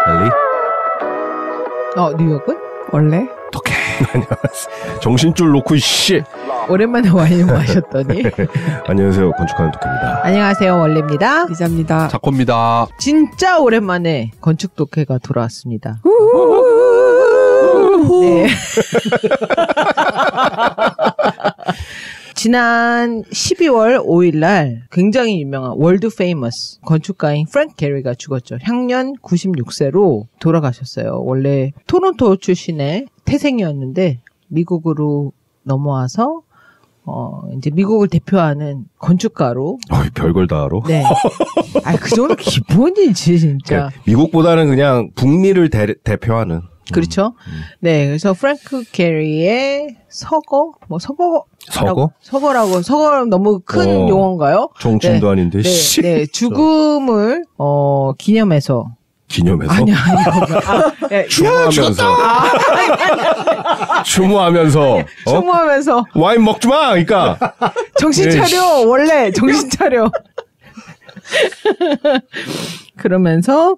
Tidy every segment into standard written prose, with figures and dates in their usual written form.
엘리? 뉴욕은? 원래? 어떡해. 안녕하세요. 정신줄 놓고, 씨. 오랜만에 와인 마셨더니. 안녕하세요. 건축하는 독해입니다. 안녕하세요. 원래입니다. 기자입니다. 자코입니다. 진짜 오랜만에 건축 독해가 돌아왔습니다. 네. 지난 12월 5일 날 굉장히 유명한 월드 페이머스 건축가인 프랭크 게리가 죽었죠. 향년 96세로 돌아가셨어요. 원래 토론토 출신의 태생이었는데 미국으로 넘어와서 이제 미국을 대표하는 건축가로. 별걸 다 알아? 네. 그 정도 기본이지, 진짜. 미국보다는 그냥 북미를 대표하는. 그렇죠. 네. 그래서 프랭크 게리의 서거? 서거라고 너무 큰 용어인가요? 정충도 네. 아닌데, 씨. 네. 죽음을, 기념해서. 기념해서? 아니야. 네. 추모하면서. 추모하면서. 추모하면서. 와인 먹지 마! 그러니까. 정신 차려! 원래! 정신 차려! 그러면서,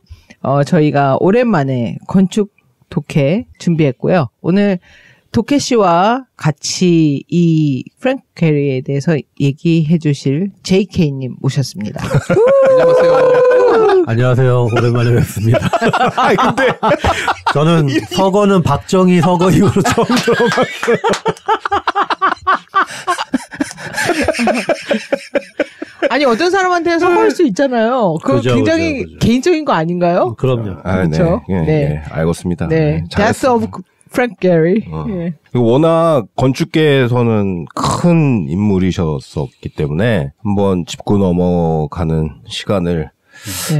저희가 오랜만에 건축 독해 준비했고요. 오늘 독해 씨와 같이 이 프랭크 게리에 대해서 얘기해 주실 JK님 모셨습니다. 안녕하세요. 안녕하세요. 오랜만에 뵙습니다. 근데 저는 서거는 박정희 서거 이후로 처음 들어봤어요. 아니 어떤 사람한테는 서거할 수 있잖아요. 그거 굉장히 그죠. 개인적인 거 아닌가요? 그럼요. 그렇죠. 네. 알겠습니다. 네. Death of Frank Gehry. 예. 워낙 건축계에서는 큰 인물이셨었기 때문에 한번 짚고 넘어가는 시간을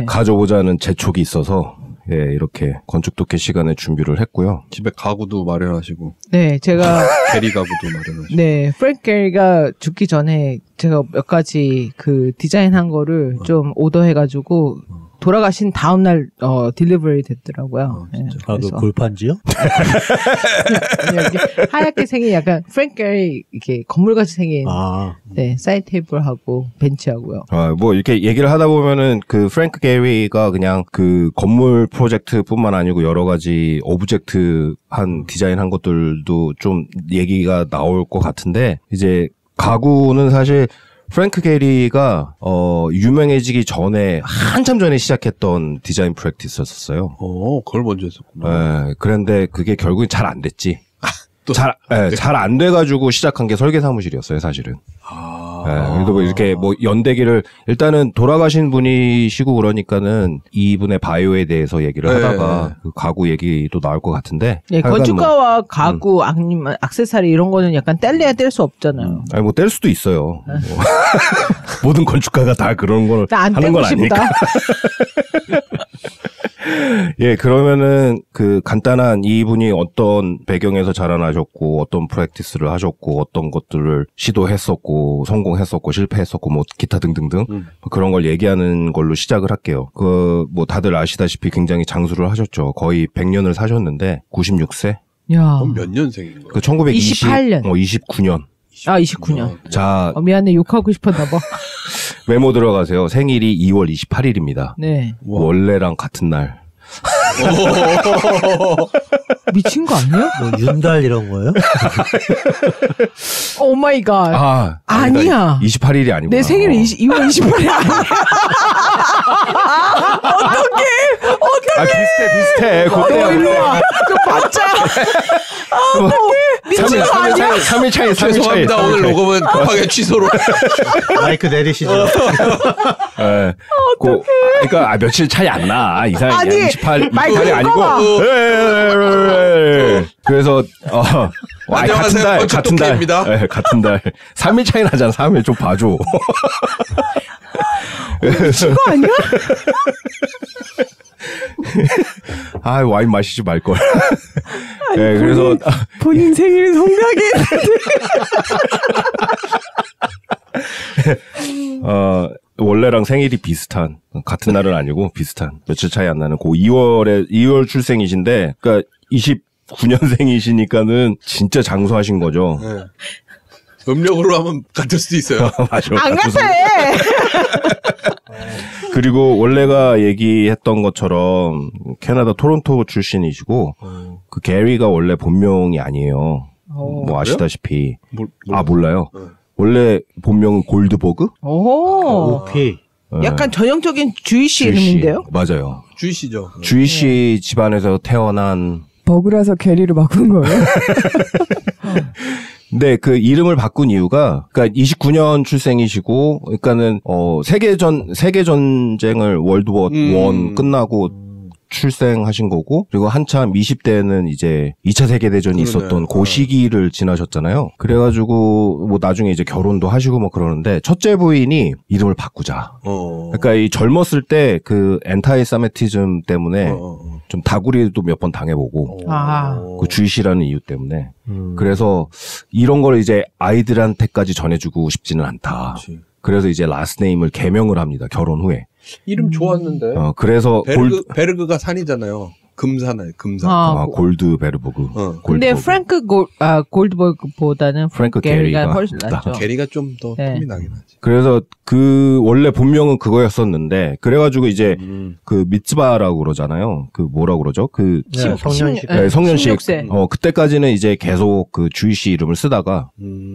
가져보자는 재촉이 있어서 이렇게 건축 독해 시간에 준비를 했고요. 집에 가구도 마련하시고. 네, 제가 게리 가구도 마련하시고. 네, 프랭크 게리가 죽기 전에 제가 몇 가지 그 디자인한 거를 좀 오더해가지고 돌아가신 다음 날 딜리버리 됐더라고요. 네, 그 골판지요? 하얗게 생긴 약간 프랭크 게리 이렇게 건물같이 생긴 네 사이드 테이블하고 벤치하고요. 뭐 이렇게 얘기를 하다 보면은 그 프랭크 게리가 그냥 그 건물 프로젝트뿐만 아니고 여러 가지 오브젝트 한 디자인한 것들도 좀 얘기가 나올 것 같은데 이제 가구는 사실 프랭크 게리가 유명해지기 전에 한참 전에 시작했던 디자인 프랙티스였었어요. 그걸 먼저 했었구나. 네, 그런데 그게 결국엔 잘 안 됐지. 잘 안 돼가지고 시작한 게 설계 사무실이었어요, 사실은. 그래도 뭐 이렇게 뭐 연대기를 일단은 돌아가신 분이시고 그러니까는 이분의 바이오에 대해서 얘기를 하다가 그 가구 얘기도 나올 것 같은데. 네, 건축가와 가구, 액세서리 이런 거는 약간 뗄래야 뗄 수 없잖아요. 아니 뭐 뗄 수도 있어요. 모든 건축가가 다 그런 걸 하는 건 아니니까. 예, 그러면은 그 간단한 이분이 어떤 배경에서 자라나셨고 어떤 프랙티스를 하셨고 어떤 것들을 시도했었고 성공했었고 실패했었고 뭐 기타 등등등 그런 걸 얘기하는 걸로 시작을 할게요. 그 뭐 다들 아시다시피 굉장히 장수를 하셨죠. 거의 100년을 사셨는데 96세? 야. 몇 년생인 거야? 그 1928년. 29년. 29년. 자, 미안해 욕하고 싶었나 봐. 메모 들어가세요. 생일이 2월 28일입니다. 네. 원래랑 같은 날. 미친 거 아니야? 뭐 윤달 이런 거예요? 오 마이 갓. 아니야. 28일이 아니구나. 내 생일이 2월 28일이 아니야. 어떡해. 비슷해. 일로 와. 그 봤자. 미친 거 아니야? 3일 차이. 죄송합니다. 오늘 녹음은 급하게 취소로. 마이크 내리시죠. 네. 그러니까 며칠 차이 안 나. 이상하게 28일이 아니고. 그래서 같은 달. 네, 같은 달. 3일 차이 나잖아. 3일 좀 봐줘. 미친 거 아니야? 와인 마시지 말걸. 네, 그래서. 본인 생일 성대하게 했는데. 원래랑 생일이 비슷한, 같은 날은 아니고 비슷한, 며칠 차이 안 나는, 2월 출생이신데, 그니까 29년생이시니까는 진짜 장수하신 거죠. 네. 음력으로 하면 같을 수도 있어요. 맞아. 안 같아. 그리고 원래가 얘기했던 것처럼 캐나다 토론토 출신이시고 그 게리가 원래 본명이 아니에요. 뭐 아시다시피. 몰라요. 원래 본명은 골드버그? 오. 오케이. 약간 전형적인 주이시 이름인데요? 맞아요. 주이시죠. 주이시 집안에서 태어난. 버그라서 게리로 바꾼 거예요? 근데 그 이름을 바꾼 이유가, 그러니까 29년 출생이시고, 그러니까는 세계 전쟁을 월드워 1 끝나고 출생하신 거고, 그리고 한참 20대는 이제 2차 세계대전이 있었던 그 시기를 지나셨잖아요. 그래가지고 뭐 나중에 이제 결혼도 하시고 뭐 그러는데 첫째 부인이 이름을 바꾸자. 그러니까 이 젊었을 때 그 엔타이사메티즘 때문에 좀 다구리도 몇 번 당해보고 그 주이시라는 이유 때문에 그래서 이런 걸 이제 아이들한테까지 전해주고 싶지는 않다. 그치. 그래서 이제 라스트 네임을 개명을 합니다. 결혼 후에. 이름 좋았는데. 그래서 베르그가 산이잖아요. 금산아요, 금산. 골드베르버그. 근데 프랭크 골드버그보다는 프랭크 게리가 훨씬 낫죠. 게리가 좀 더 폼이 나긴 하지. 그래서 그 원래 본명은 그거였었는데 그래가지고 이제 그 미츠바라고 그러잖아요. 그 뭐라고 그러죠? 그 성년식. 성년식. 그때까지는 이제 계속 그 주이시 이름을 쓰다가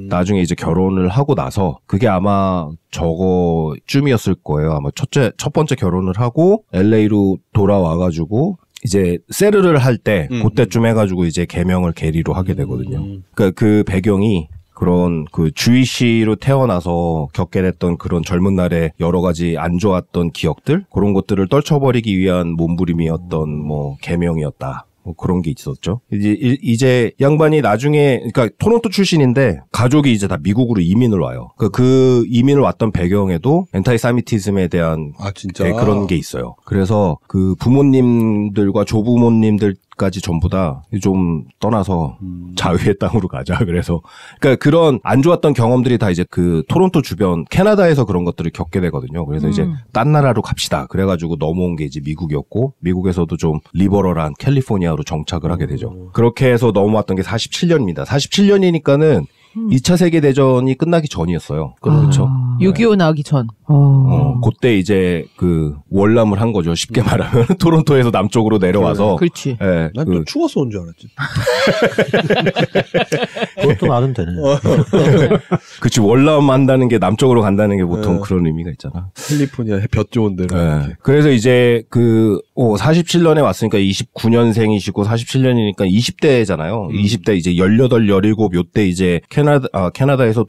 나중에 이제 결혼을 하고 나서 그게 아마 저거쯤이었을 거예요. 아마 첫 번째 결혼을 하고 LA로 돌아와가지고 이제 세르를 할 때 그때쯤 해가지고 이제 개명을 게리로 하게 되거든요. 그러니까 그 배경이 그런 그 주이시로 태어나서 겪게 됐던 그런 젊은 날의 여러 가지 안 좋았던 기억들 그런 것들을 떨쳐버리기 위한 몸부림이었던 뭐 개명이었다. 뭐 그런 게 있었죠. 이제 양반이 나중에 그러니까 토론토 출신인데 가족이 이제 다 미국으로 이민을 와요. 그 이민을 왔던 배경에도 엔타이사미티즘에 대한 진짜 그런 게 있어요. 그래서 그 부모님들과 조부모님들까지 전부 다 좀 떠나서 자유의 땅으로 가자. 그래서 그러니까 그런 안 좋았던 경험들이 다 이제 그 토론토 주변 캐나다에서 그런 것들을 겪게 되거든요. 그래서 이제 딴 나라로 갑시다. 그래가지고 넘어온 게 이제 미국이었고 미국에서도 좀 리버럴한 캘리포니아로 정착을 하게 되죠. 그렇게 해서 넘어왔던 게 47년입니다. 47년이니까는 2차 세계대전이 끝나기 전이었어요. 그렇죠. 6.25 나오기 전. 그때 이제 그 월남을 한 거죠. 쉽게 말하면 토론토에서 남쪽으로 내려와서. 그렇지. 예, 난 또 추워서 온 줄 알았지. 그것도 나름 되네. 그치. 월남 한다는 게 남쪽으로 간다는 게 보통 그런 의미가 있잖아. 캘리포니아 볕 좋은 데로. 그래서 이제 그 47년에 왔으니까 29년생이시고 47년이니까 20대잖아요. 20대 이제 18, 17 요때 이제 캐나다에서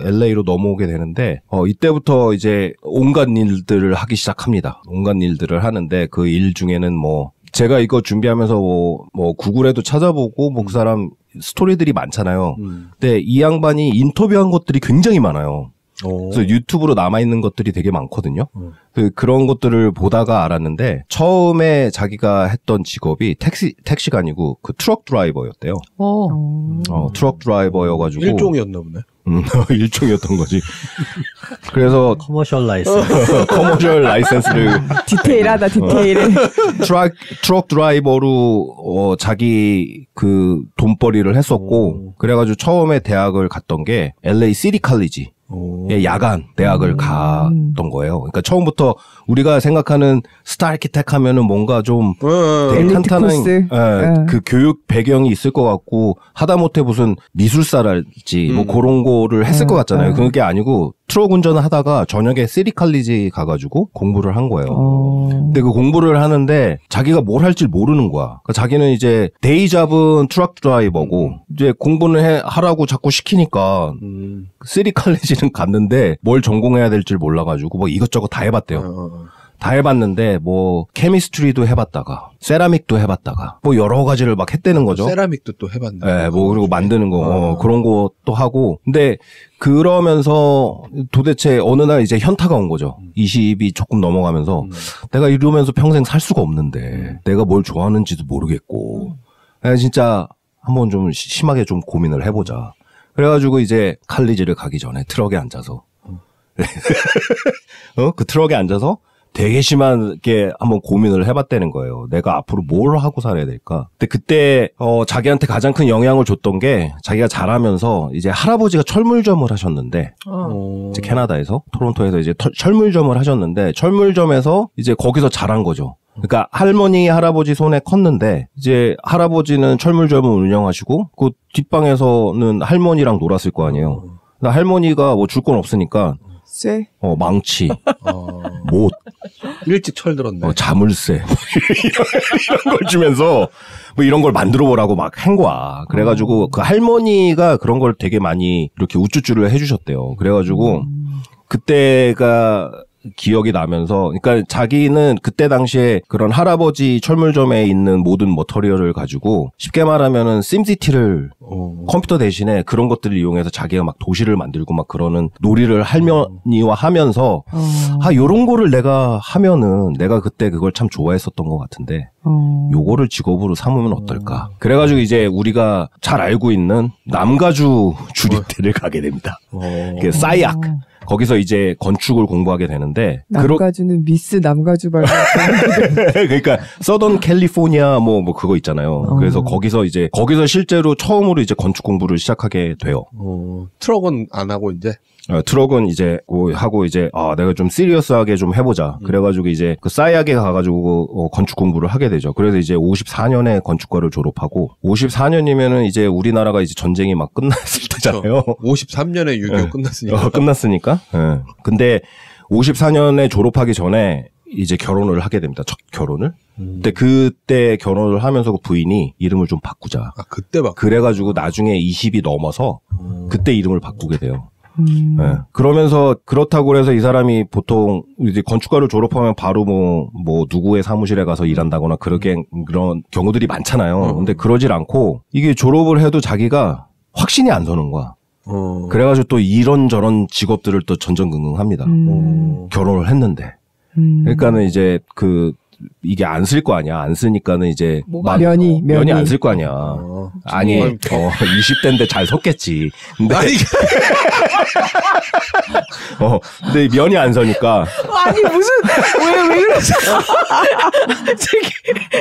LA로 넘어오게 되는데 이때부터 이제 온갖 일들을 하기 시작합니다. 온갖 일들을 하는데 그 일 중에는 뭐 제가 이거 준비하면서 뭐 구글에도 찾아보고 뭐 그 사람 스토리들이 많잖아요. 근데 이 양반이 인터뷰한 것들이 굉장히 많아요. 그래서 유튜브로 남아있는 것들이 되게 많거든요. 그런 것들을 보다가 알았는데 처음에 자기가 했던 직업이 택시가 아니고 그 트럭 드라이버였대요. 트럭 드라이버여가지고 일종이었나 보네. 일종이었던 거지. 그래서 커머셜 라이센스. 커머셜 라이센스를 디테일하다 디테일해. 트럭 드라이버로 자기 그 돈벌이를 했었고 그래가지고 처음에 대학을 갔던 게 LA 시티 칼리지. 야간 대학을 갔던 거예요. 그러니까 처음부터 우리가 생각하는 스타 아키텍 하면은 뭔가 좀 되게 탄탄한 그 교육 배경이 있을 것 같고 하다못해 무슨 미술사랄지 뭐 그런 거를 했을 것 같잖아요. 그게 아니고 트럭 운전을 하다가 저녁에 시티 칼리지 가가지고 공부를 한 거예요. 근데 그 공부를 하는데 자기가 뭘 할지 모르는 거야. 그러니까 자기는 이제 데이 잡은 트럭 드라이버고 이제 공부는 하라고 자꾸 시키니까 시티 칼리지는 갔는데 뭘 전공해야 될지 몰라가지고 뭐 이것저것 다 해봤대요. 다 해봤는데 뭐 케미스트리도 해봤다가 세라믹도 해봤다가 뭐 여러 가지를 막 했다는 거죠. 세라믹도 또 해봤네. 네, 뭐 그리고 만드는 거 그런 것도 하고. 근데 그러면서 도대체 어느 날 이제 현타가 온 거죠. 20이 조금 넘어가면서 내가 이러면서 평생 살 수가 없는데 내가 뭘 좋아하는지도 모르겠고 진짜 한번 좀 심하게 좀 고민을 해보자. 그래가지고 이제 칼리지를 가기 전에 트럭에 앉아서 그 트럭에 앉아서 되게 심하게 한번 고민을 해봤다는 거예요. 내가 앞으로 뭘 하고 살아야 될까? 근데 그때 자기한테 가장 큰 영향을 줬던 게 자기가 자라면서 이제 할아버지가 철물점을 하셨는데 이제 캐나다에서 토론토에서 이제 철물점을 하셨는데 철물점에서 이제 거기서 자란 거죠. 그러니까 할머니 할아버지 손에 컸는데 이제 할아버지는 철물점을 운영하시고 그 뒷방에서는 할머니랑 놀았을 거 아니에요. 그러니까 할머니가 뭐 줄 건 없으니까 쇠? 망치, 못, 일찍 철들었네. 자물쇠 이런 걸 주면서 뭐 이런 걸 만들어 보라고 막 한 거야. 그래가지고 그 할머니가 그런 걸 되게 많이 이렇게 우쭈쭈를 해주셨대요. 그래가지고 그때가 기억이 나면서, 그러니까 자기는 그때 당시에 그런 할아버지 철물점에 있는 모든 머터리얼을 가지고 쉽게 말하면은 심시티를 컴퓨터 대신에 그런 것들을 이용해서 자기가 막 도시를 만들고 막 그러는 놀이를 할머니와 하면서 요런 거를 내가 하면은 내가 그때 그걸 참 좋아했었던 것 같은데 요거를 직업으로 삼으면 어떨까. 그래가지고 이제 우리가 잘 알고 있는 남가주 주립대를 가게 됩니다. 싸이악. 거기서 이제 건축을 공부하게 되는데 남가주는 미스 남가주 말고 그러니까 서던 캘리포니아 뭐 그거 있잖아요. 그래서 거기서 실제로 처음으로 이제 건축 공부를 시작하게 돼요. 트럭은 안 하고 이제 트럭은 이제 하고 이제 내가 좀 시리어스하게 좀 해보자. 그래가지고 이제 그 싸이하게 가가지고 건축 공부를 하게 되죠. 그래서 이제 54년에 건축과를 졸업하고 54년이면은 이제 우리나라가 이제 전쟁이 막 끝났을 때잖아요. 53년에 6.25 끝났으니까. 끝났으니까. 네. 근데 54년에 졸업하기 전에 이제 결혼을 하게 됩니다. 첫 결혼을. 근데 그때 결혼을 하면서 그 부인이 이름을 좀 바꾸자. 그때 그래가지고 나중에 20이 넘어서 그때 이름을 바꾸게 돼요. 네. 그러면서 그렇다고 그래서 이 사람이 보통 이제 건축과를 졸업하면 바로 뭐 누구의 사무실에 가서 일한다거나 그런 경우들이 많잖아요. 근데 그러질 않고 이게 졸업을 해도 자기가 확신이 안 서는 거야. 그래가지고 또 이런저런 직업들을 또 전전긍긍합니다. 결혼을 했는데. 그러니까는 이제 이게 안 쓸 거 아니야. 안 쓰니까는 이제 면이 안 쓸 거 아니야. 아니 20대인데 잘 섰겠지. 근데 근데 면이 안 서니까. 아니 무슨 왜 그러죠?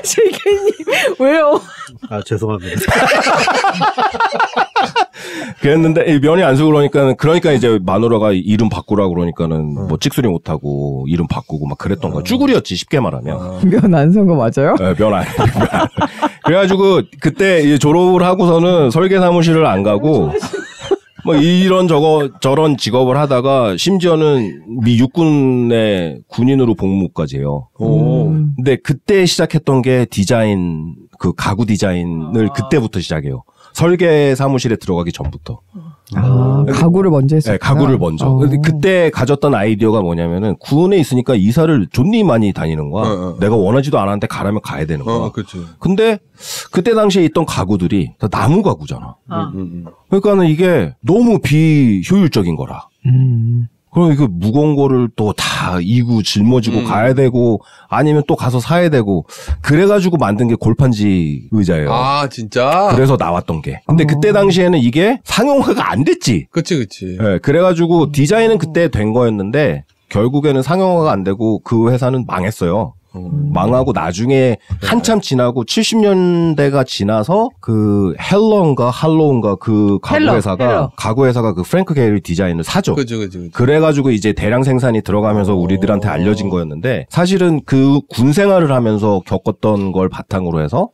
세계님 왜요? 죄송합니다. 그랬는데 면이 안 서고 그러니까 이제 마누라가 이름 바꾸라 그러니까는 뭐 찍소리 못 하고 이름 바꾸고 막 그랬던 거야. 쭈구리였지 쉽게 말하면. 면 안 선 거 맞아요? 네, 면 안. 그래가지고 그때 이제 졸업을 하고서는 설계 사무실을 안 가고 뭐 이런 저런 직업을 하다가 심지어는 미 육군의 군인으로 복무까지 해요. 근데 그때 시작했던 게 디자인, 가구 디자인을 그때부터 시작해요. 설계 사무실에 들어가기 전부터. 가구를 먼저 했어요. 네, 가구를 먼저. 그때 가졌던 아이디어가 뭐냐면은 군에 있으니까 이사를 존나 많이 다니는 거야. 내가 원하지도 않았는데 가라면 가야 되는 거야. 그렇죠. 근데 그때 당시에 있던 가구들이 다 나무 가구잖아. 그러니까는 이게 너무 비효율적인 거라. 그럼 이거 무거운 거를 또 다 이고 짊어지고 가야 되고 아니면 또 가서 사야 되고 그래가지고 만든 게 골판지 의자예요. 아 진짜? 그래서 나왔던 게. 근데 그때 당시에는 이게 상용화가 안 됐지. 그치. 네, 그래가지고 디자인은 그때 된 거였는데 결국에는 상용화가 안 되고 그 회사는 망했어요. 망하고 나중에 한참 지나고 70년대가 지나서 그 할로운가 그 가구 회사가 그 프랭크 게리 디자인을 사죠. 그죠. 그래가지고 이제 대량 생산이 들어가면서 우리들한테 알려진 거였는데 사실은 그 군 생활을 하면서 겪었던 걸 바탕으로 해서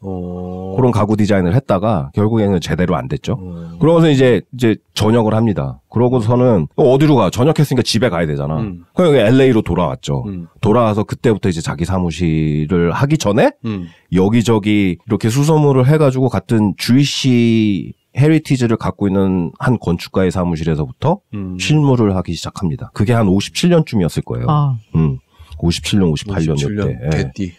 그런 가구 디자인을 했다가 결국에는 제대로 안 됐죠. 그러고서 이제 전역을 합니다. 그러고서는 어디로 가? 전역했으니까 집에 가야 되잖아. 그럼 LA로 돌아왔죠. 돌아와서 그때부터 이제 자기 사무실을 하기 전에 여기저기 이렇게 수소문을 해가지고 같은 주이시 헤리티지를 갖고 있는 한 건축가의 사무실에서부터 실무를 하기 시작합니다. 그게 한 57년쯤이었을 거예요. 57년, 58년 때. 개띠.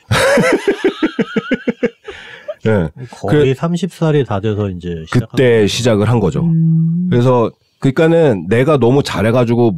네. 거의 30살이 다 돼서 이제 그때 시작을 한 거죠. 그래서 그러니까는 내가 너무 잘해가지고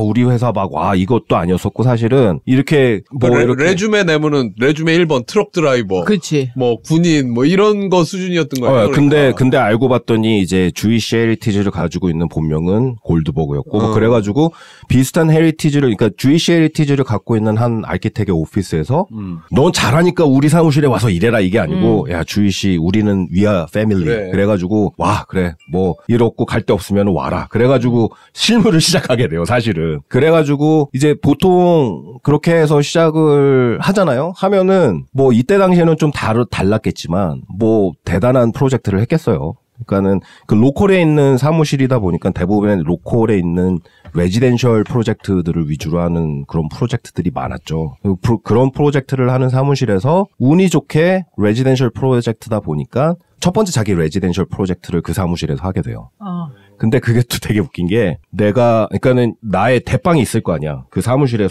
우리 회사 이것도 아니었었고 사실은 이렇게 이렇게 레주메 내면은 레주메 1번 트럭 드라이버, 그렇지. 뭐 군인 뭐 이런 거 수준이었던 거예요. 근데 알고 봤더니 이제 주이시 헤리티지를 가지고 있는 본명은 골드버그였고 뭐 그래가지고 비슷한 헤리티지를 그러니까 주이시 헤리티지를 갖고 있는 한 아키텍의 오피스에서 넌 잘하니까 우리 사무실에 와서 일해라 이게 아니고 야 주이시 우리는 위아 패밀리 그래가지고 와 그래 뭐 이렇고 갈 데 없으면 와라. 그래가지고 실무를 시작하게 돼요, 사실은. 그래가지고 이제 보통 그렇게 해서 시작을 하잖아요. 하면은 뭐 이때 당시에는 좀 달랐겠지만 뭐 대단한 프로젝트를 했겠어요. 그러니까는 그 로컬에 있는 사무실이다 보니까 대부분의 로컬에 있는 레지덴셜 프로젝트들을 위주로 하는 그런 프로젝트들이 많았죠. 그런 프로젝트를 하는 사무실에서 운이 좋게 레지덴셜 프로젝트다 보니까 첫 번째 자기 레지덴셜 프로젝트를 그 사무실에서 하게 돼요. 근데 그게 또 되게 웃긴 게 그러니까는 나의 대빵이 있을 거 아니야. 그 사무실의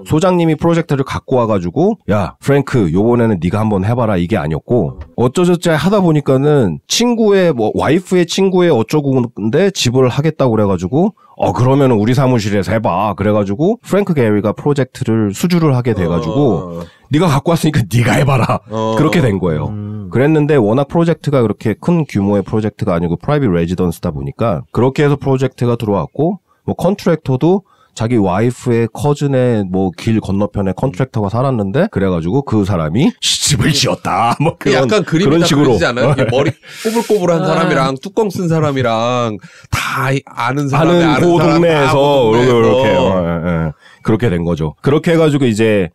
소장님이 프로젝트를 갖고 와가지고 야 프랭크 요번에는 네가 한번 해봐라 이게 아니었고 어쩌저쩌 하다 보니까는 친구의 와이프의 친구의 어쩌고인데 지불을 하겠다고 그래가지고 그러면은 우리 사무실에서 해봐. 그래가지고 프랭크 게리가 프로젝트를 수주를 하게 돼가지고 네가 갖고 왔으니까 네가 해봐라. 그렇게 된 거예요. 그랬는데 워낙 프로젝트가 그렇게 큰 규모의 프로젝트가 아니고 프라이빗 레지던스다 보니까 그렇게 해서 프로젝트가 들어왔고 뭐 컨트랙터도 자기 와이프의 커즌의 뭐 길 건너편에 컨트랙터가 살았는데 그래가지고 그 사람이 시집을 지었다. 뭐 약간 그림이 그런 다 식으로 그려지지 않아요? 머리 꼬불꼬불한 사람이랑 뚜껑 쓴 사람이랑 다 아는 사람이 그 동네에서 이렇게 그렇게 된 거죠. 그렇게 해가지고 이제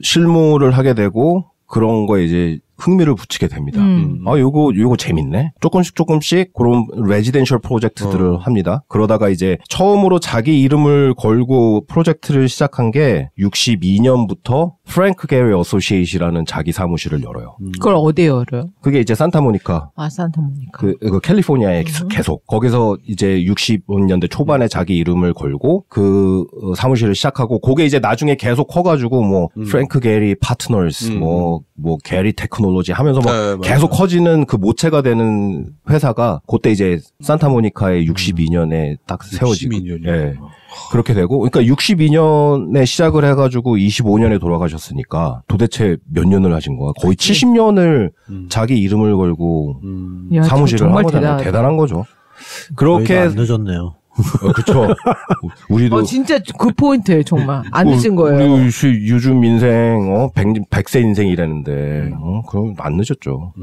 실무를 하게 되고 그런 거에 이제 흥미를 붙이게 됩니다. 요거 재밌네. 조금씩 그런 레지덴셜 프로젝트들을 합니다. 그러다가 이제 처음으로 자기 이름을 걸고 프로젝트를 시작한 게 62년부터 프랭크 게리 어소시에이트라는 자기 사무실을 열어요. 그걸 어디에 열어요? 그게 이제 산타모니카. 산타모니카. 그 캘리포니아에 계속. 거기서 이제 60년대 초반에 자기 이름을 걸고 그 사무실을 시작하고 그게 이제 나중에 계속 커가지고 뭐 프랭크 게리 파트너스 뭐 게리 테크놀로지 하면서 막 계속 커지는 그 모체가 되는 회사가 그때 이제 산타모니카에 62년에 딱 세워지고. 62년이요? 예. 그렇게 되고, 그러니까 62년에 시작을 해가지고 25년에 돌아가셨으니까 도대체 몇 년을 하신 거야? 거의 70년을 자기 이름을 걸고 사무실을 한 거잖아요. 대단한 거죠. 그렇게. 안 늦었네요. 그쵸. 우리도. 진짜 그 포인트예요, 정말. 안 늦은 거예요. 우리 요즘 인생, 100세 인생이라는데, 그럼 안 늦었죠.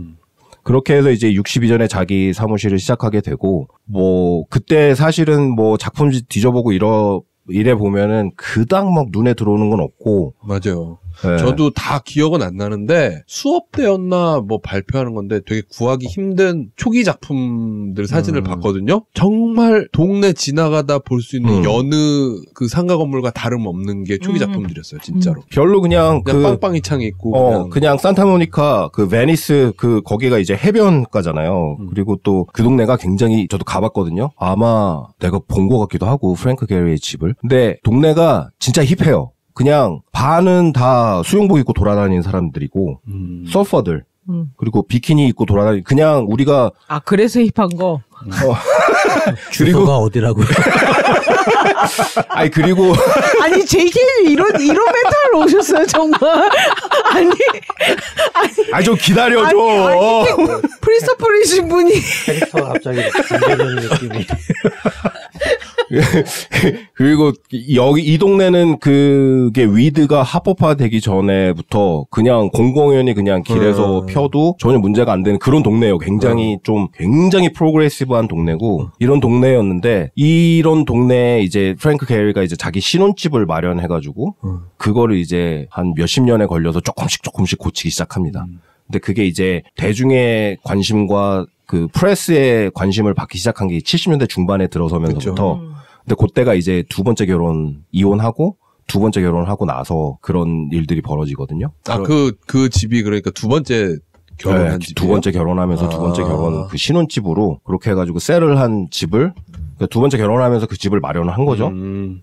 그렇게 해서 이제 62년에 자기 사무실을 시작하게 되고, 뭐, 그때 사실은 뭐 작품 뒤져보고 이래 보면은 그닥 막 눈에 들어오는 건 없고. 맞아요. 네. 저도 다 기억은 안 나는데 수업 때였나 뭐 발표하는 건데 되게 구하기 힘든 초기 작품들 사진을 봤거든요. 정말 동네 지나가다 볼 수 있는 여느 그 상가 건물과 다름없는 게 초기 작품들이었어요, 진짜로. 별로 그냥 빵빵이 창이 있고 그냥 산타모니카 그 베니스 거기가 이제 해변가잖아요. 그리고 또 그 동네가 굉장히 저도 가봤거든요. 아마 내가 본 것 같기도 하고 프랭크 게리의 집을. 근데 동네가 진짜 힙해요. 그냥 반은 다 수영복 입고 돌아다니는 사람들이고 서퍼들 그리고 비키니 입고 돌아다니는 그냥 우리가 그래서 힙한 거. 주소가 어디라고요? 그리고 JK는 이런 멘탈로 오셨어요 정말. 좀 기다려줘. 프리스토퍼이신 분이 캐릭터가 갑자기 진개되는 느낌이. 그리고 이 동네는 그게 위드가 합법화되기 전에부터 그냥 공공연히 그냥 길에서 펴도 전혀 문제가 안 되는 그런 동네예요. 굉장히 프로그레시브한 동네고 이런 동네였는데 이런 동네에 이제 프랭크 게리가 이제 자기 신혼집을 마련해가지고 그거를 이제 한 몇십 년에 걸려서 조금씩 고치기 시작합니다. 근데 그게 이제 대중의 관심과 그 프레스의 관심을 받기 시작한 게 70년대 중반에 들어서면서부터 근데 그때가 이제 두 번째 이혼하고 두 번째 결혼을 하고 나서 그런 일들이 벌어지거든요. 그 집이 그러니까 두 번째 결혼한 집이에요? 두 번째 결혼하면서 두 번째 결혼 그 신혼집으로 그렇게 해가지고 셀을 한 집을 그러니까 두 번째 결혼을 하면서 그 집을 마련을 한 거죠.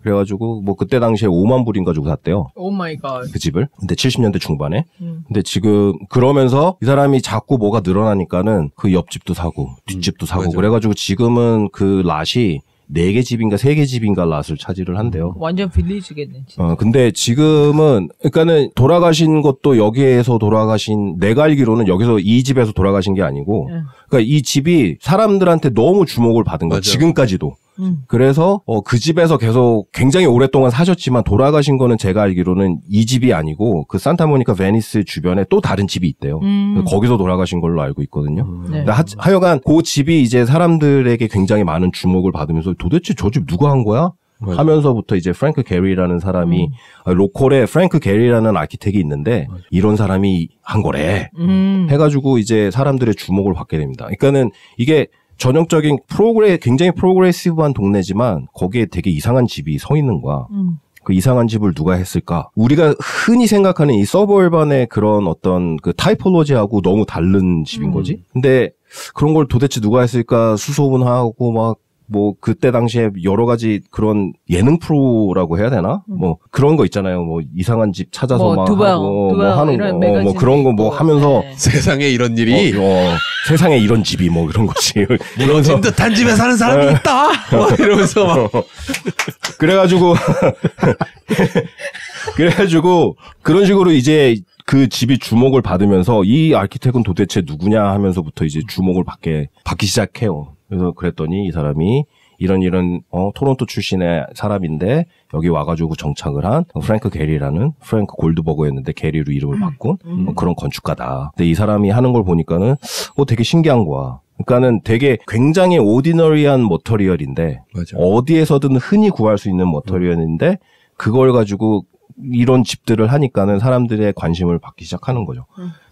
그래가지고 뭐 그때 당시에 5만 불인가 주고 샀대요. 오 마이 갓. 그 집을. 근데 70년대 중반에. 근데 지금 그러면서 이 사람이 자꾸 뭐가 늘어나니까는 그 옆집도 사고 뒷집도 사고 맞아. 그래가지고 지금은 그 랏이 4개 집인가 3개 집인가 랏을 차지를 한대요. 완전 빌리지겠네. 진짜. 근데 지금은, 그러니까는 돌아가신 것도 여기에서 돌아가신, 내가 알기로는 여기서 이 집에서 돌아가신 게 아니고, 그러니까 이 집이 사람들한테 너무 주목을 받은 거예요. 맞아. 지금까지도. 그래서 그 집에서 계속 굉장히 오랫동안 사셨지만 돌아가신 거는 제가 알기로는 이 집이 아니고 그 산타모니카 베니스 주변에 또 다른 집이 있대요. 거기서 돌아가신 걸로 알고 있거든요. 네. 근데 하여간 그 집이 이제 사람들에게 굉장히 많은 주목을 받으면서 도대체 저 집 누가 한 거야? 맞아. 하면서부터 이제 프랭크 게리라는 사람이 로컬에 프랭크 게리라는 아키텍이 있는데 이런 사람이 한 거래. 해가지고 이제 사람들의 주목을 받게 됩니다. 그러니까는 이게 전형적인 굉장히 프로그레시브한 동네지만 거기에 되게 이상한 집이 서 있는 거야. 그 이상한 집을 누가 했을까? 우리가 흔히 생각하는 이 서버얼반의 그런 어떤 그 타이폴로지하고 너무 다른 집인 거지. 근데 그런 걸 도대체 누가 했을까 수소문하고 막 뭐 그때 당시에 여러 가지 그런 예능 프로라고 해야 되나? 뭐 그런 거 있잖아요. 뭐 이상한 집 찾아서 뭐 막 두발, 하고 뭐 두발 하는 이런 거, 뭐 매거진 그런 거 뭐 있고. 하면서 네. 세상에 이런 일이 세상에 이런 집이 뭐 이런 거지. 무너진 듯한 집에 사는 사람이 있다. 막 이러면서 막 그래가지고 그런 식으로 이제 그 집이 주목을 받으면서 이 아키텍은 도대체 누구냐 하면서부터 이제 주목을 받기 시작해요. 그래서 그랬더니 이 사람이 이런 토론토 출신의 사람인데 여기 와가지고 정착을 한 프랭크 게리라는 프랭크 골드버거였는데 게리로 이름을 바꾼 그런 건축가다. 근데 이 사람이 하는 걸 보니까는 되게 신기한 거야. 그러니까는 되게 굉장히 오디너리한 머터리얼인데 맞아. 어디에서든 흔히 구할 수 있는 머터리얼인데 그걸 가지고 이런 집들을 하니까는 사람들의 관심을 받기 시작하는 거죠.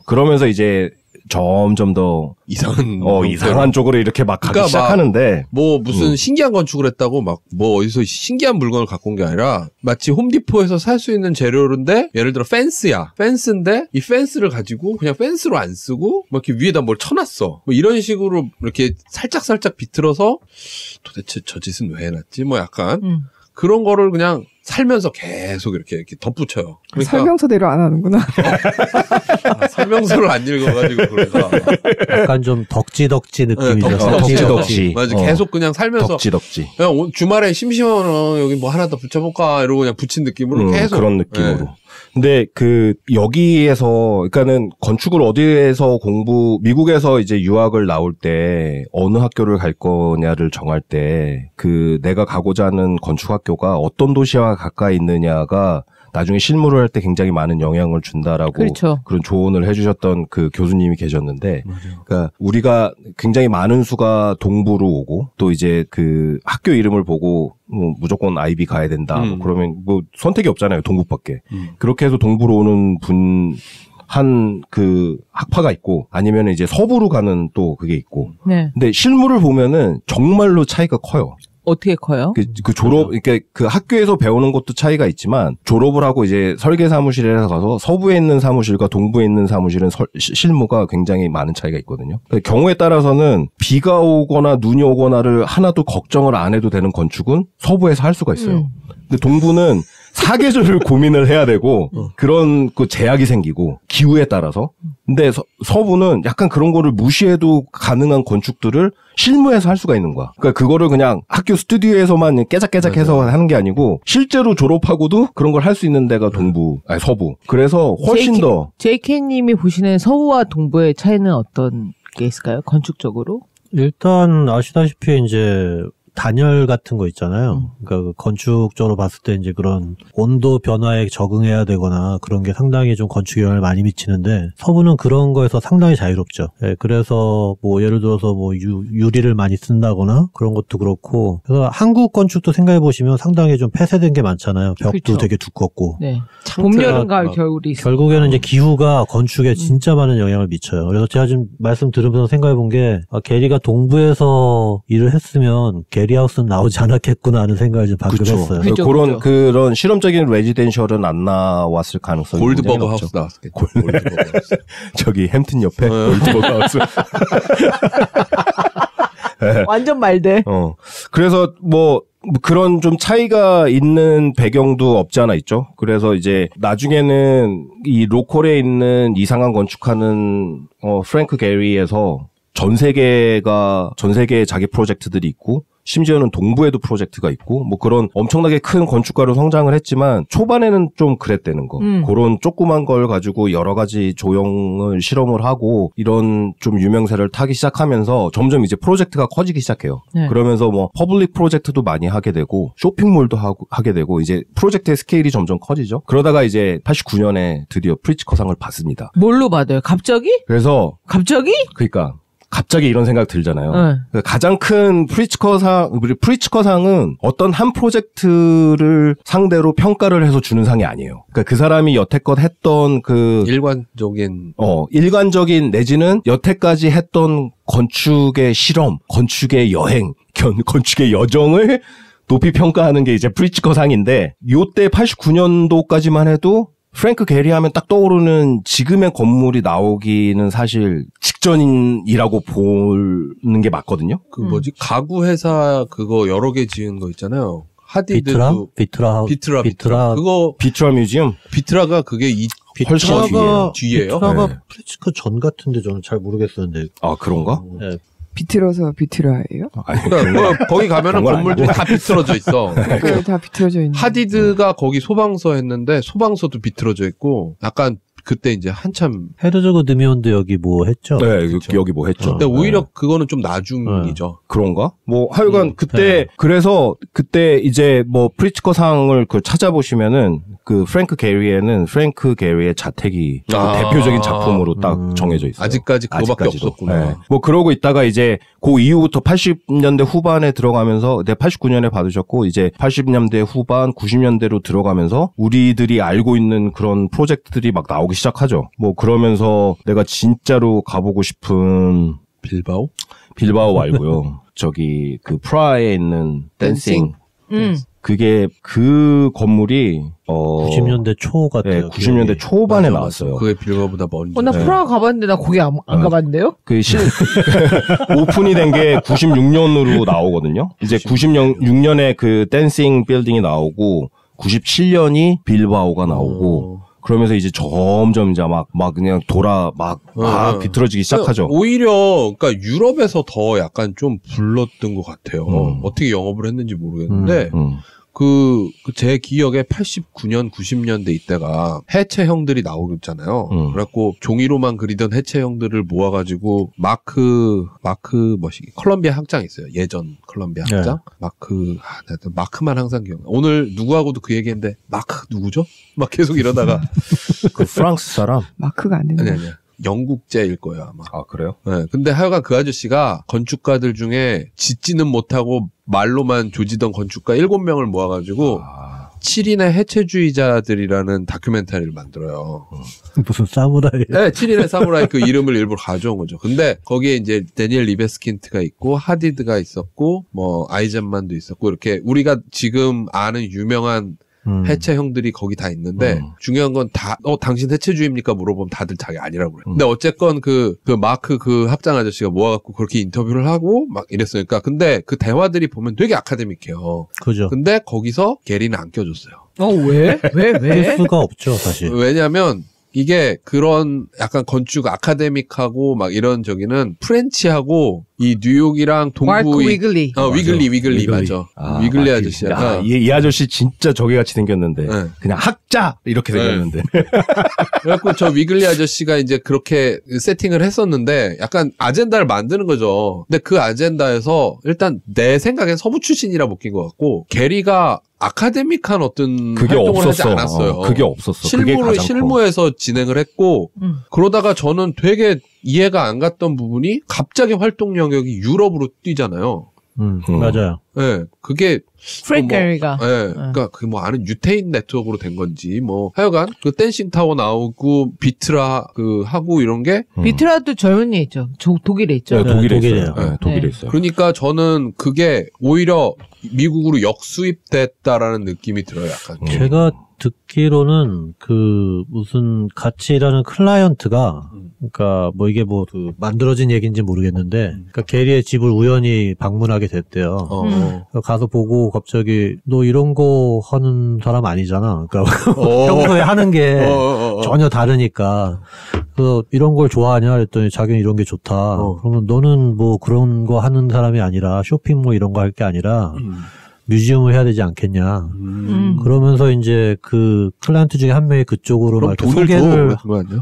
그러면서 이제 점점 더 이상한 쪽으로 이렇게 막 가기 그러니까 시작하는데 뭐 무슨 신기한 건축을 했다고 막 뭐 어디서 신기한 물건을 갖고 온 게 아니라 마치 홈디포에서 살 수 있는 재료인데 예를 들어 펜스인데 이 펜스를 가지고 그냥 펜스로 안 쓰고 막 이렇게 위에다 뭘 쳐놨어. 뭐 이런 식으로 이렇게 살짝 비틀어서 도대체 저 짓은 왜 해놨지? 뭐 약간 그런 거를 그냥 살면서 계속 이렇게 덧붙여요. 그러니까 설명서대로 안 하는구나. 설명서를 안 읽어가지고 그런가. 약간 좀 덕지 느낌이죠. 덕지. 맞아. 계속 그냥 살면서 덕지. 그냥 주말에 심심하면 여기 뭐 하나 더 붙여볼까 이러고 그냥 붙인 느낌으로 계속 그런 느낌으로. 근데 여기에서 그러니까는 건축을 어디에서 미국에서 이제 유학을 나올 때 어느 학교를 갈 거냐를 정할 때 내가 가고자 하는 건축 학교가 어떤 도시와 가까이 있느냐가 나중에 실무를 할 때 굉장히 많은 영향을 준다라고 그렇죠. 그런 조언을 해주셨던 그 교수님이 계셨는데, 그러니까 우리가 굉장히 많은 수가 동부로 오고 또 이제 그 학교 이름을 보고 뭐 무조건 아이비 가야 된다. 뭐 그러면 뭐 선택이 없잖아요. 동부밖에. 그렇게 해서 동부로 오는 한 학파가 있고 아니면 이제 서부로 가는 또 그게 있고. 네. 근데 실무를 보면은 정말로 차이가 커요. 어떻게 커요? 그 졸업, 그러니까 그 학교에서 배우는 것도 차이가 있지만 졸업을 하고 이제 설계 사무실에 가서 서부에 있는 사무실과 동부에 있는 사무실은 실무가 굉장히 많은 차이가 있거든요. 그러니까 경우에 따라서는 비가 오거나 눈이 오거나를 하나도 걱정을 안 해도 되는 건축은 서부에서 할 수가 있어요. 근데 동부는 사계절을 고민을 해야 되고 그런 그 제약이 생기고 기후에 따라서. 근데 서부는 약간 그런 거를 무시해도 가능한 건축들을 실무에서 할 수가 있는 거야. 그러니까 그거를 그냥 학교 스튜디오에서만 깨작깨작해서 하는 게 아니고 실제로 졸업하고도 그런 걸 할 수 있는 데가 서부. 그래서 훨씬 더. JK님이 보시는 서부와 동부의 차이는 어떤 게 있을까요? 건축적으로? 일단 아시다시피 이제 단열 같은 거 있잖아요. 그러니까 건축적으로 봤을 때 이제 그런 온도 변화에 적응해야 되거나 그런 게 상당히 좀 건축에 영향을 많이 미치는데 서부는 그런 거에서 상당히 자유롭죠. 예, 그래서 뭐 예를 들어서 뭐 유리를 많이 쓴다거나 그런 것도 그렇고 그래서 한국 건축도 생각해 보시면 상당히 좀 폐쇄된 게 많잖아요. 벽도 그렇죠. 되게 두껍고. 네. 봄, 여름, 가을, 겨울이 있어요. 결국에는 이제 기후가 건축에 진짜 많은 영향을 미쳐요. 그래서 제가 지금 말씀 들으면서 생각해 본 게 게리가 동부에서 일을 했으면 게리하우스는 나오지 않았겠구나 하는 생각을 좀 방금 했어요. 그런 실험적인 레지덴셜은 안 나왔을 가능성이 골드버거 높죠. 하우스 나왔겠죠. 골드버거 하우스. 저기 햄튼 옆에 골드버거 하우스. 완전 말대. 그래서 뭐 그런 좀 차이가 있는 배경도 없지 않아 있죠. 그래서 이제 나중에는 이 로컬에 있는 이상한 건축하는 프랭크 게리에서 전 세계에 자기 프로젝트들이 있고 심지어는 동부에도 프로젝트가 있고 뭐 그런 엄청나게 큰 건축가로 성장을 했지만 초반에는 좀 그랬다는 거. 그런 조그만 걸 가지고 여러 가지 조형을 실험을 하고 이런 좀 유명세를 타기 시작하면서 점점 이제 프로젝트가 커지기 시작해요. 네. 그러면서 뭐 퍼블릭 프로젝트도 많이 하게 되고 쇼핑몰도 하게 되고 이제 프로젝트의 스케일이 점점 커지죠. 그러다가 이제 89년에 드디어 프리츠커상을 받습니다. 뭘로 받아요? 갑자기? 그래서 갑자기? 그러니까 갑자기 이런 생각 들잖아요. 가장 큰 프리츠커상은 어떤 한 프로젝트를 상대로 평가를 해서 주는 상이 아니에요. 그러니까 그 사람이 여태껏 했던 일관적인 내지는 여태까지 했던 건축의 실험, 건축의 여행, 건축의 여정을 높이 평가하는 게 이제 프리츠커상인데 요때 89년도까지만 해도 프랭크 게리 하면 딱 떠오르는 지금의 건물이 나오기는 사실 직전이라고 보는 게 맞거든요. 그 뭐지? 가구 회사 그거 여러 개 지은 거 있잖아요. 하디드도 비트라 그거 비트라 뮤지엄. 비트라가 그게 훨씬 뒤에요. 비트라가 네. 프리츠커 전 같은데 저는 잘 모르겠었는데. 아 그런가? 네. 비틀어서 비트라예요? 아니, 그러니까 거기 가면은 건물들이 다 비틀어져 있어. 네, 다 비틀어져 있는. 하디드가 거기 소방서 했는데 소방서도 비틀어져 있고 약간 그때 이제 한참 헤르조그 드미온도 여기 뭐 했죠? 네, 여기 뭐 했죠. 근데 오히려 그거는 좀 나중이죠. 그런가? 뭐 하여간 그때 그래서 그때 이제 뭐 프리츠커상을 그 찾아보시면은 그 프랭크 게리에는 프랭크 게리의 자택이 대표적인 작품으로 딱 정해져 있어요. 아직까지 그거밖에 없었구나. 네. 뭐 그러고 있다가 이제 그 이후부터 80년대 후반에 들어가면서 89년에 받으셨고 이제 80년대 후반 90년대로 들어가면서 우리들이 알고 있는 그런 프로젝트들이 막 나오기 시작하죠. 뭐 그러면서 내가 진짜로 가보고 싶은 빌바오 말고요. 저기 그 프라하에 있는 댄싱. 그게 그 건물이 90년대 초 같아요. 네, 90년대 초반에 나왔어요. 그게 빌바오보다 먼저. 나 프라하 가봤는데 나 거기 안 가봤는데요? 오픈이 된 게 96년으로 나오거든요. 이제 96년에 그 댄싱 빌딩이 나오고 97년이 빌바오가 나오고 그러면서 이제 점점 이제 막 그냥 막 비틀어지기 시작하죠. 오히려 그러니까 유럽에서 더 약간 좀 불렀던 것 같아요. 어떻게 영업을 했는지 모르겠는데 제 기억에 89년, 90년대 이때가 해체형들이 나오잖아요. 그래갖고 종이로만 그리던 해체형들을 모아가지고 컬럼비아 학장 있어요. 예전 컬럼비아 학장. 네. 마크만 항상 기억나. 오늘 누구하고도 그 얘기했는데, 마크 누구죠? 막 계속 이러다가. 그 프랑스 사람? 마크가 안 되는 아니. 영국제일 거예요, 아마. 아, 그래요? 네. 근데 하여간 그 아저씨가 건축가들 중에 짓지는 못하고 말로만 조지던 건축가 7명을 모아가지고 7인의 해체주의자들이라는 다큐멘터리를 만들어요. 무슨 사무라이? 네, 7인의 사무라이 그 이름을 일부러 가져온 거죠. 근데 거기에 이제 데니엘 리베스킨트가 있고 하디드가 있었고 뭐 아이젠만도 있었고 이렇게 우리가 지금 아는 유명한 해체형들이 거기 다 있는데 중요한 건 당신 해체주의입니까? 물어보면 다들 자기 아니라고 그래요. 근데 어쨌건 그 마크 그 합장 아저씨가 모아갖고 그렇게 인터뷰를 하고 막 이랬으니까 근데 그 대화들이 보면 되게 아카데믹해요. 그죠. 근데 거기서 게리는 안 껴줬어요. 왜? 낄 수가 없죠, 사실. 왜냐면 이게 그런 약간 건축 아카데믹하고 막 이런 저기는 프렌치하고 이 뉴욕이랑 동부 마크 위글리. 위글리 맞아. 위글리 아저씨야. 이 아저씨 진짜 저기 같이 생겼는데 네. 그냥 학자 이렇게 생겼는데. 그래갖고 저 위글리 아저씨가 이제 그렇게 세팅을 했었는데 약간 아젠다를 만드는 거죠. 근데 그 아젠다에서 일단 내 생각엔 서부 출신이라 묶인 것 같고 게리가 아카데믹한 어떤 그게 활동을 없었어. 하지 않았어요. 그게 없었어. 실무에서 진행을 했고 그러다가 저는 되게 이해가 안 갔던 부분이 갑자기 활동 영역이 유럽으로 뛰잖아요. 맞아요. 네, 그게 프랭크 게리가. 네, 그러니까 그 뭐 아는 유태인 네트워크로 된 건지 뭐 하여간 그 댄싱 타워 나오고 비트라 그 하고 이런 게 비트라도 젊은 애 있죠. 독일에 있죠. 네, 독일에 독일에요. 있어요. 네, 독일에 네. 있어요. 그러니까 저는 그게 오히려 미국으로 역수입됐다라는 느낌이 들어요. 약간. 제가 듣기로는 그 무슨 같이 일하는 클라이언트가 그러니까 뭐 이게 뭐 그 만들어진 얘기인지 모르겠는데 그러니까 게리의 집을 우연히 방문하게 됐대요. 가서 보고 갑자기 너 이런 거 하는 사람 아니잖아. 그러니까 평소에 하는 게 전혀 다르니까 그래서 이런 걸 좋아하냐 그랬더니 자기는 이런 게 좋다. 그러면 너는 뭐 그런 거 하는 사람이 아니라 쇼핑몰 이런 거 할 게 아니라 뮤지엄을 해야 되지 않겠냐. 그러면서 이제 그 클라이언트 중에 한 명이 그쪽으로 막 이렇게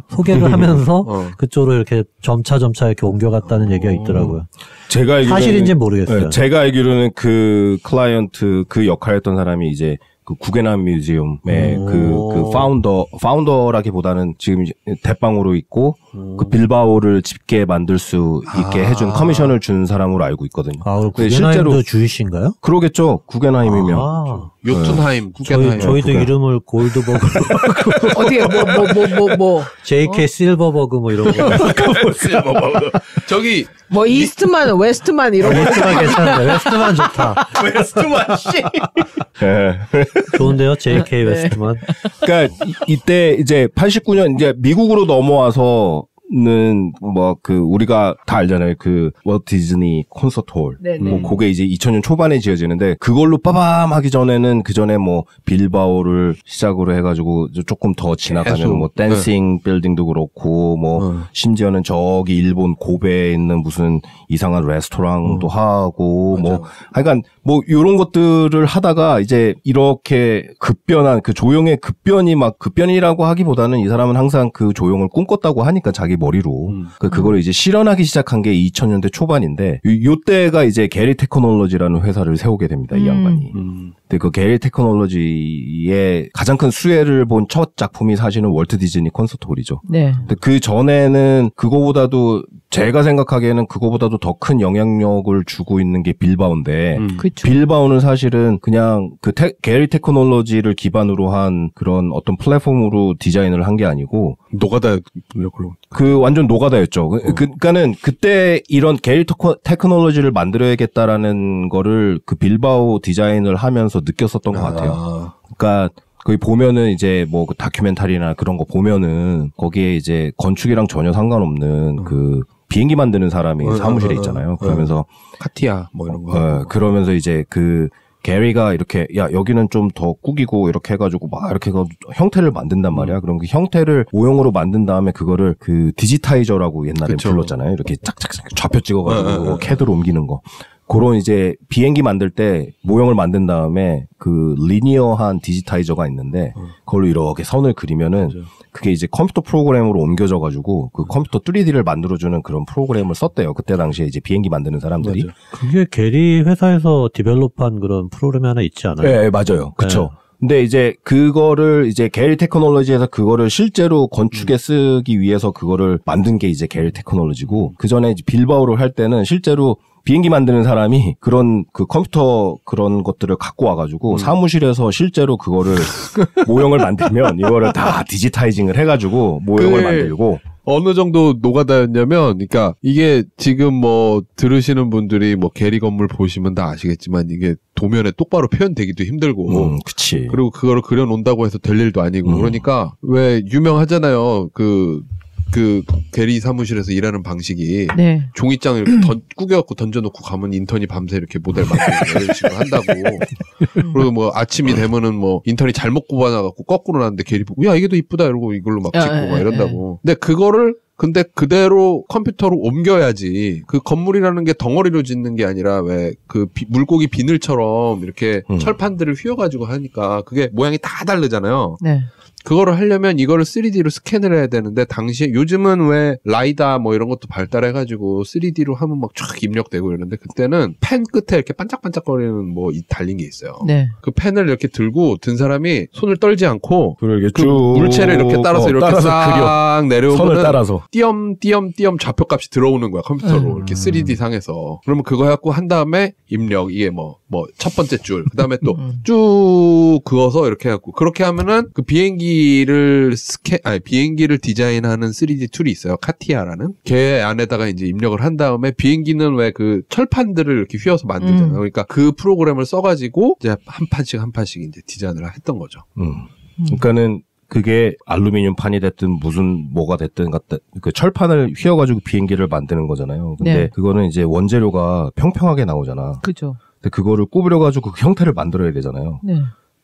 소개를 하면서 그쪽으로 이렇게 점차 이렇게 옮겨갔다는 얘기가 있더라고요. 제가 알기로는, 사실인지는 모르겠어요. 네, 제가 알기로는 그 클라이언트 그 역할했던 사람이 이제 그 구겐함 뮤지엄의 그 파운더라기보다는 지금 대빵으로 있고 그 빌바오를 집게 만들 수 있게 해준 커미션을 준 사람으로 알고 있거든요. 아, 구겐하임도 주이신가요? 그러겠죠. 구겐하임이면. 요튼하임, 구겐하임. 저희도 이름을 골드버그. 어떻게 뭐 JK 실버버그 뭐 이런 거. 실버버그. 저기 뭐 이스트만, 웨스트만 이런 거. 웨스트만 괜찮은데 웨스트만 좋다. 웨스트만 씨. 네. 좋은데요, JK 웨스트만. 그러니까 이때 이제 89년 이제 미국으로 넘어와서 는 뭐 그 우리가 다 알잖아요. 그 월트 디즈니 콘서트홀. 뭐 그게 이제 2000년 초반에 지어지는데 그걸로 빠밤하기 전에는 그 전에 뭐 빌바오를 시작으로 해가지고 조금 더 지나가면 뭐 댄싱 빌딩도 그렇고 뭐 심지어는 저기 일본 고베에 있는 무슨 이상한 레스토랑도 하고 뭐 하여간 뭐 요런 것들을 하다가 이제 이렇게 급변한 그 조용의 급변이 막 급변이라고 하기보다는 이 사람은 항상 그 조용을 꿈꿨다고 하니까 자기 머리로 그거를 이제 실현하기 시작한 게 2000년대 초반인데 요때가 이제 게리 테크놀로지라는 회사를 세우게 됩니다. 이 양반이. 근데 그 게리 테크놀로지의 가장 큰 수혜를 본 첫 작품이 사실은 월트 디즈니 콘서트홀이죠. 네. 근데 그 전에는 그거보다도 제가 생각하기에는 그거보다도 더 큰 영향력을 주고 있는 게 빌바오인데 빌바오는 사실은 그냥 그 게리 테크놀로지를 기반으로 한 그런 어떤 플랫폼으로 디자인을 한 게 아니고 노가다 그 완전 노가다였죠. 그러니까는 그때 이런 게리 테크놀로지를 만들어야겠다라는 거를 그 빌바오 디자인을 하면서 느꼈었던 것 같아요. 그러니까 거기 보면은 이제 뭐 그 다큐멘터리나 그런 거 보면은 거기에 이제 건축이랑 전혀 상관없는 그 비행기 만드는 사람이 사무실에 있잖아요. 그러면서 카티아 뭐 이런 거. 그러면서 이제 그 게리가 이렇게 야 여기는 좀 더 꾸기고 이렇게 해가지고 막 이렇게 형태를 만든단 말이야. 그럼 그 형태를 모형으로 만든 다음에 그거를 그 디지타이저라고 옛날에 불렀잖아요. 이렇게 짝짝짝 좌표 찍어가지고 캐드로 옮기는 거. 그런 이제 비행기 만들 때 모형을 만든 다음에 그 리니어한 디지타이저가 있는데 그걸로 이렇게 선을 그리면은 그게 이제 컴퓨터 프로그램으로 옮겨져 가지고 그 컴퓨터 3D를 만들어주는 그런 프로그램을 썼대요. 그때 당시에 이제 비행기 만드는 사람들이. 그게 게리 회사에서 디벨롭한 그런 프로그램이 하나 있지 않아요? 네, 맞아요. 그쵸. 근데 이제 그거를 이제 게리 테크놀로지에서 그거를 실제로 건축에 쓰기 위해서 그거를 만든 게 이제 게리 테크놀로지고 그 전에 빌바오를 할 때는 실제로 비행기 만드는 사람이 그런 그 컴퓨터 그런 것들을 갖고 와가지고 사무실에서 실제로 그거를 모형을 만들면 이거를 다 디지타이징을 해가지고 모형을 만들고 어느 정도 노가다였냐면, 그러니까 이게 지금 뭐 들으시는 분들이 뭐 게리 건물 보시면 다 아시겠지만 이게 도면에 똑바로 표현되기도 힘들고, 그치. 그리고 그거를 그려놓는다고 해서 될 일도 아니고, 그러니까 왜 유명하잖아요. 그 게리 사무실에서 일하는 방식이 종이장을 이렇게 꾸겨갖고 던져놓고 가면 인턴이 밤새 이렇게 모델 만들고 이런 식으로 한다고. 그리고 뭐 아침이 되면은 뭐 인턴이 잘못 굽어놔갖고 거꾸로 놨는데 게리 보고 야 이게 더 이쁘다 이러고 이걸로 막 찍고 막 이런다고. 근데 그대로 컴퓨터로 옮겨야지. 그 건물이라는 게 덩어리로 짓는 게 아니라 왜 그 물고기 비늘처럼 이렇게 철판들을 휘어가지고 하니까 그게 모양이 다 다르잖아요. 네. 그거를 하려면 이거를 3D로 스캔을 해야 되는데 당시에 요즘은 왜 라이다 뭐 이런 것도 발달해가지고 3D로 하면 막 쫙 입력되고 이러는데 그때는 펜 끝에 이렇게 반짝반짝거리는 뭐 달린 게 있어요. 네. 그 펜을 이렇게 들고 든 사람이 손을 떨지 않고 그 물체를 이렇게 따라서 이렇게 싹 내려오면 선을 따라서 띄엄 좌표값이 들어오는 거야 컴퓨터로 이렇게 3D 상에서. 그러면 그거 해갖고 한 다음에 입력 이게 뭐 첫 번째 줄 그다음에 또 쭉 그어서 이렇게 해갖고 그렇게 하면은 그 비행기를 디자인하는 3D 툴이 있어요. 카티아라는. 걔 안에다가 이제 입력을 한 다음에 비행기는 왜 그 철판들을 이렇게 휘어서 만들잖아요. 그러니까 그 프로그램을 써가지고 이제 한 판씩 이제 디자인을 했던 거죠. 그러니까는 그게 알루미늄 판이 됐든 무슨 뭐가 됐든 그 철판을 휘어가지고 비행기를 만드는 거잖아요. 근데 네. 그거는 이제 원재료가 평평하게 나오잖아. 그죠. 근데 그거를 구부려가지고 그 형태를 만들어야 되잖아요. 네.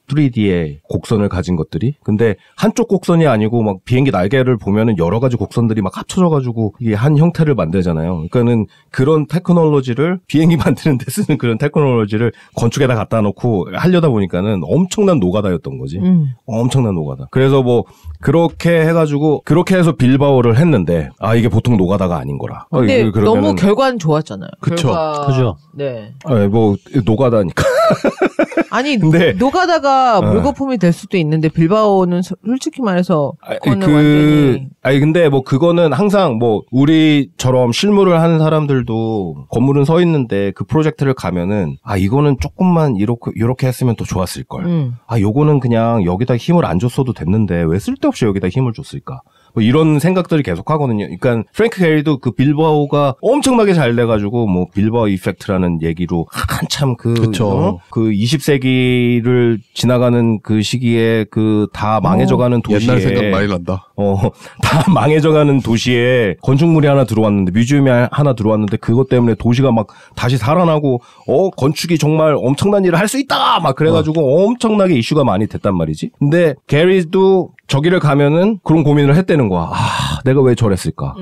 3D의 곡선을 가진 것들이. 근데 한쪽 곡선이 아니고 막 비행기 날개를 보면은 여러 가지 곡선들이 막 합쳐져가지고 이게 한 형태를 만들잖아요. 그러니까는 그런 테크놀로지를 비행기 만드는 데 쓰는 그런 테크놀로지를 건축에다 갖다 놓고 하려다 보니까는 엄청난 노가다였던 거지. 엄청난 노가다. 그래서 뭐 그렇게 해가지고 그렇게 해서 빌바오를 했는데 아 이게 보통 노가다가 아닌 거라. 근데 너무 결과는 좋았잖아요. 그쵸. 그죠. 네. 뭐 노가다니까. 아니 근데 노가다가 물거품이 될 수도 있는데 빌바오는 솔직히 말해서 그거는 완전히 근데 뭐 그거는 항상 뭐 우리처럼 실무를 하는 사람들도 건물은 서 있는데 그 프로젝트를 가면은 아 이거는 조금만 이렇게 했으면 더 좋았을 걸. 아 요거는 그냥 여기다 힘을 안 줬어도 됐는데 왜 쓸데없이 여기다 힘을 줬을까? 뭐 이런 생각들을 계속 하거든요. 그러니까 프랭크 게리도 그 빌바오가 엄청나게 잘 돼가지고 뭐 빌바오 이펙트라는 얘기로 한참 그 20세기를 지나가는 그 시기에 그 다 망해져가는 도시에 옛날 생각 많이 난다. 다 망해져가는 도시에 건축물이 하나 들어왔는데 뮤지엄이 하나 들어왔는데 그것 때문에 도시가 막 다시 살아나고 건축이 정말 엄청난 일을 할 수 있다 막 그래가지고 엄청나게 이슈가 많이 됐단 말이지. 근데 게리도 저기를 가면은 그런 고민을 했다는 거야. 아, 내가 왜 저랬을까?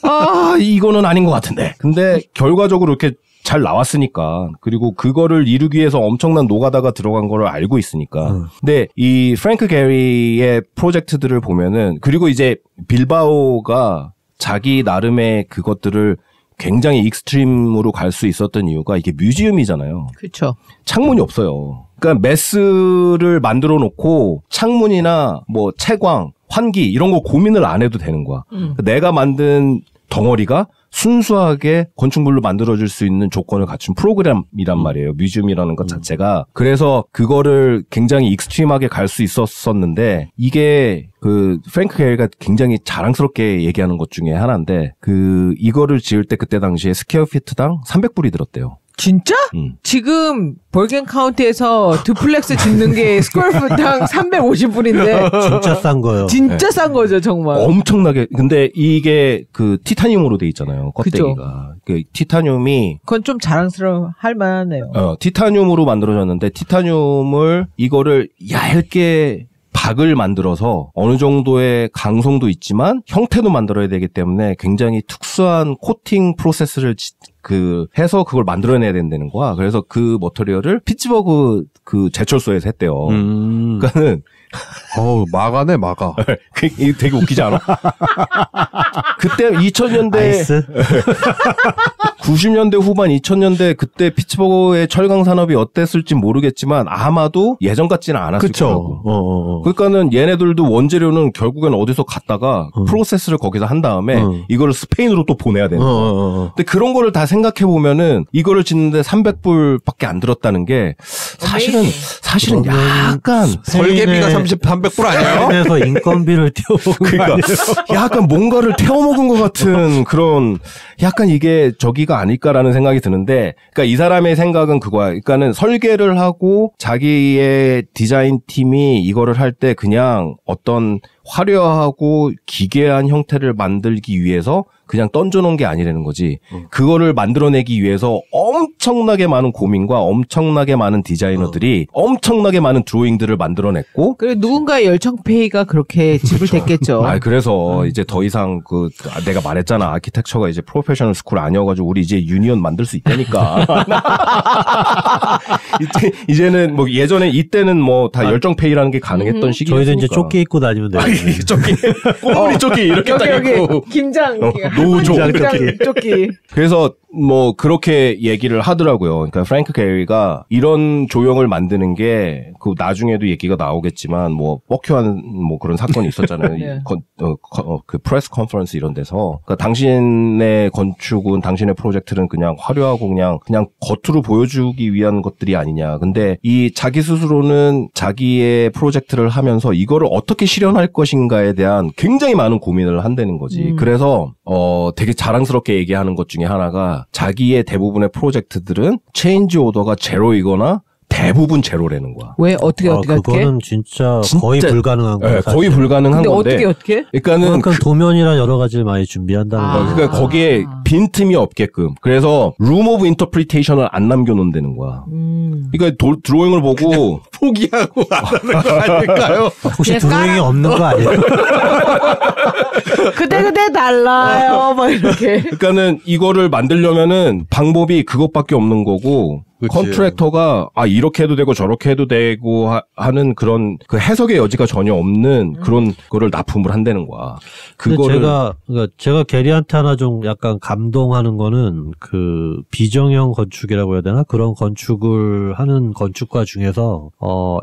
아, 이거는 아닌 것 같은데. 근데 결과적으로 이렇게 잘 나왔으니까 그리고 그거를 이루기 위해서 엄청난 노가다가 들어간 거를 알고 있으니까. 근데 이 프랭크 게리의 프로젝트들을 보면은 그리고 이제 빌바오가 자기 나름의 그것들을 굉장히 익스트림으로 갈 수 있었던 이유가 이게 뮤지엄이잖아요. 그렇죠. 창문이 없어요. 그러니까 메스를 만들어 놓고 창문이나 뭐 채광, 환기 이런 거 고민을 안 해도 되는 거야. 내가 만든 덩어리가 순수하게 건축물로 만들어줄 수 있는 조건을 갖춘 프로그램이란 말이에요. 뮤지엄이라는 것 자체가. 그래서 그거를 굉장히 익스트림하게 갈 수 있었었는데 이게 그 프랭크 게리가 굉장히 자랑스럽게 얘기하는 것 중에 하나인데 이거를 지을 때 그때 당시에 스퀘어 피트당 300불이 들었대요. 진짜? 지금 벌겐 카운티에서 두플렉스 짓는 게 스퀘어풋당 350불인데 진짜 싼 거요. 진짜 싼 거죠, 정말. 엄청나게. 근데 이게 그 티타늄으로 돼 있잖아요. 껍데기가. 그 티타늄이 그건 좀 자랑스러워 할 만하네요. 티타늄으로 만들어졌는데 티타늄을 이거를 얇게 박을 만들어서 어느 정도의 강성도 있지만 형태도 만들어야 되기 때문에 굉장히 특수한 코팅 프로세스를 해서 그걸 만들어내야 된다는 거야. 그래서 그 머터리얼을 피츠버그 그 제철소에서 했대요. 그러니까는 마가네, 마가. 이게 되게 웃기지 않아? 그때 2000년대 아이스? 90년대 후반 2000년대 그때 피츠버그의 철강 산업이 어땠을지 모르겠지만 아마도 예전 같지는 않았을 거라고. 그러니까는 얘네들도 원재료는 결국엔 어디서 갔다가 프로세스를 거기서 한 다음에 이거를 스페인으로 또 보내야 되는 거야. 근데 그런 거를 다 생각해 보면은 이거를 짓는데 300불밖에 안 들었다는 게 사실은 약간 설계비가 300불 아니에요? 그래서 인건비를 떼어먹은 거 아니에요? 약간 뭔가를 태워먹은 것 같은 그런 약간 이게 저기가 아닐까라는 생각이 드는데 그러니까 이 사람의 생각은 그거야. 그러니까는 설계를 하고 자기의 디자인 팀이 이거를 할 때 그냥 어떤 화려하고 기괴한 형태를 만들기 위해서 그냥 던져놓은 게 아니라는 거지. 그거를 만들어내기 위해서 엄청나게 많은 고민과 엄청나게 많은 디자이너들이 엄청나게 많은 드로잉들을 만들어냈고. 그래 누군가의 열정페이가 그렇게 지불됐겠죠. 그래서 이제 더 이상 내가 말했잖아. 아키텍처가 이제 프로페셔널 스쿨 아니어가지고 우리 이제 유니언 만들 수 있다니까. 이제는 뭐 예전에 이때는 뭐 다 열정페이라는 게 가능했던 시기였으니까. 저희도 이제 조끼 입고 다니면 돼요. 조끼, 꼬물이 조끼 이렇게 딱 입고. 김장. 노조 조끼. 그래서 뭐 그렇게 얘기를 하더라고요. 그러니까 프랭크 게리가 이런 조형을 만드는 게 그 나중에도 얘기가 나오겠지만 뭐 뻑큐한 뭐 그런 사건이 있었잖아요. 네. 그 프레스 컨퍼런스 이런 데서 그러니까 당신의 건축은 당신의 프로젝트는 그냥 화려하고 그냥 겉으로 보여주기 위한 것들이 아니냐. 근데 이 자기 스스로는 자기의 프로젝트를 하면서 이거를 어떻게 실현할 것인가에 대한 굉장히 많은 고민을 한다는 거지. 그래서 되게 자랑스럽게 얘기하는 것 중에 하나가 자기의 대부분의 프로젝트들은 체인지 오더가 제로이거나 대부분 제로라는 거야. 왜 어떻게 그거는 진짜 거의 진짜- 불가능한 거예요. 네, 거의 불가능한 근데 건데. 어떻게? 그러니까는 그만큼 도면이나 여러 가지를 많이 준비한다는 거예요. 그러니까 거기에 빈틈이 없게끔. 그래서 룸 오브 인터프리테이션을 안 남겨놓는다는 거야. 그러니까 드로잉을 보고 포기하고 안 하는 거 아닐까요? 혹시 그냥 드로잉이 없는 거 아니에요? 그때 달라요. 막 이렇게. 그러니까는 이거를 만들려면은 방법이 그것밖에 없는 거고 그치. 컨트랙터가 이렇게 해도 되고 저렇게 해도 되고 하는 그런 그 해석의 여지가 전혀 없는 그런 거를 납품을 한다는 거야. 근데 그거를 제가 게리한테 하나 좀 약간 감동하는 거는 그 비정형 건축이라고 해야 되나? 그런 건축을 하는 건축가 중에서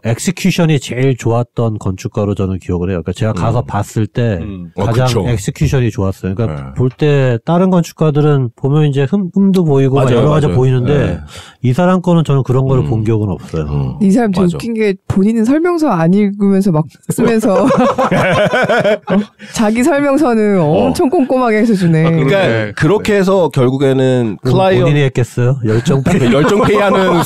엑스큐션이 제일 좋았던 건축가로 저는 기억을 해요. 그러니까 제가 가서 봤을 때 가장 그쵸. 엑스큐션이 좋았어요. 그러니까 네. 볼 때 다른 건축가들은 보면 이제 흠도 보이고 막 맞아요, 여러 가지 맞아요. 보이는데 네. 이 사람 거는 저는 그런 거를 본 적은 없어요. 이 사람 되게 맞아. 웃긴 게 본인은 설명서 안 읽으면서 막 쓰면서 자기 설명서는 엄청 꼼꼼하게 해서 주네. 그러니까 네. 그렇게 해서 결국에는 클라이언트 본인이 했겠어요? 열정 열정페이하는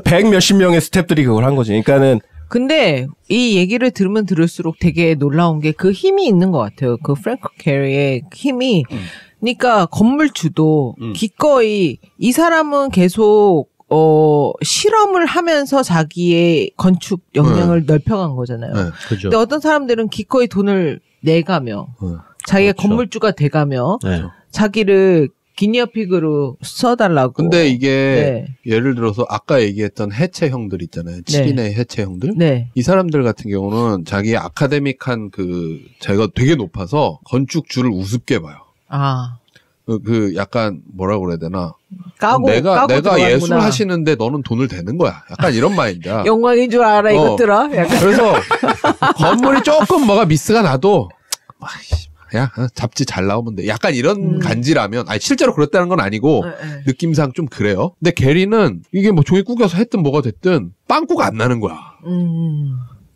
백 몇십 명의 스태프들이 그걸 한 거지. 그러니까는 근데 이 얘기를 들으면 들을수록 되게 놀라운 게 그 힘이 있는 것 같아요. 그 프랭크 게리의 힘이. 그러니까 건물주도 기꺼이 이 사람은 계속 실험을 하면서 자기의 건축 역량을 넓혀간 거잖아요. 네. 그죠. 근데 어떤 사람들은 기꺼이 돈을 내가며 자기가 그렇죠. 건물주가 돼가며 네. 자기를 기니어픽으로 써달라고. 근데 이게 네. 예를 들어서 아까 얘기했던 해체형들 있잖아요. 7인의 해체형들. 네. 이 사람들 같은 경우는 자기의 아카데믹한 자기가 되게 높아서 건축주를 우습게 봐요. 아. 그 약간 뭐라고 그래야 되나? 까고 내가 들어가는구나. 예술 하시는데 너는 돈을 대는 거야. 약간 이런 마인드야. 영광인 줄 알아 이것들아. 약간. 그래서 건물이 조금 뭐가 미스가 나도 야 잡지 잘 나오면 돼. 약간 이런 간지라면 실제로 그랬다는 건 아니고 네. 느낌상 좀 그래요. 근데 게리는 이게 뭐 종이 구겨서 했든 뭐가 됐든 빵꾸가 안 나는 거야.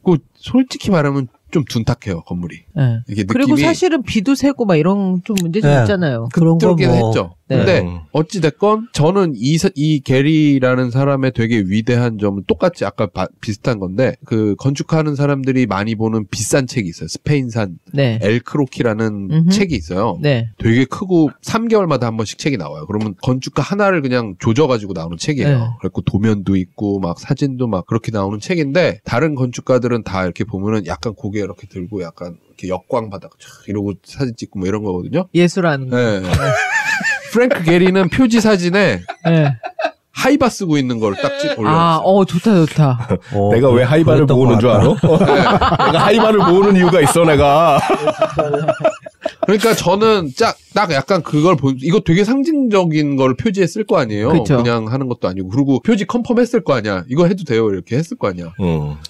그 솔직히 말하면 좀 둔탁해요 건물이. 네. 이게 그리고 느낌이 사실은 비도 새고 막 이런 좀 문제 좀 네. 있잖아요. 그런 거 그러긴 뭐 했죠. 네. 근데 어찌됐건 저는 이 게리라는 사람의 되게 위대한 점은 똑같이 아까 비슷한 건데 그 건축하는 사람들이 많이 보는 비싼 책이 있어요. 스페인산 네. 엘크로키라는 책이 있어요. 네. 되게 크고 3개월마다 한 번씩 책이 나와요. 그러면 건축가 하나를 그냥 조져가지고 나오는 책이에요. 네. 그리고 도면도 있고 막 사진도 막 그렇게 나오는 책인데 다른 건축가들은 다 이렇게 보면은 약간 고개 이렇게 들고 약간 이렇게 역광바닥 이러고 사진 찍고 뭐 이런 거거든요. 예술하는 거. 네. 프랭크 게리는 표지 사진에 네. 하이바 쓰고 있는 걸 딱 올려놨어요. 좋다. 내가 왜 하이바를 그랬던 모으는 것 줄 같다. 알아? 내가 하이바를 모으는 이유가 있어 내가. 그러니까 저는 딱 약간 그걸 이거 되게 상징적인 걸 표지에 쓸 거 아니에요. 그쵸. 그냥 하는 것도 아니고. 그리고 표지 컨펌 했을 거 아니야. 이거 해도 돼요. 이렇게 했을 거 아니야.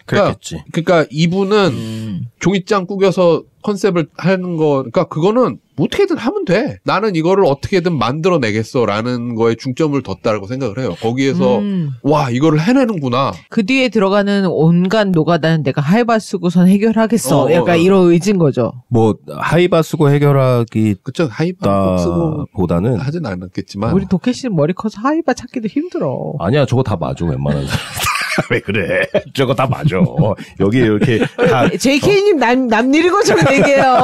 그랬겠지. 그러니까 이분은 종이장 꾸겨서 컨셉을 하는 거, 그러니까 그거는 어떻게든 하면 돼. 나는 이거를 어떻게든 만들어내겠어라는 거에 중점을 뒀다고 생각을 해요. 거기에서 와 이거를 해내는구나. 그 뒤에 들어가는 온갖 노가다는 내가 하이바 쓰고선 해결하겠어. 약간 이런 의지인 거죠. 뭐 하이바 쓰고 해결하기 그쵸. 하이바 꼭 쓰고 보다는 하진 않았겠지만. 우리 도케 씨는 머리 커서 하이바 찾기도 힘들어. 아니야 저거 다 맞아 웬만한 사람. 왜 그래? 저거 다 맞아. 여기 이렇게 다 JK님 남 일인 것처럼 얘기해요.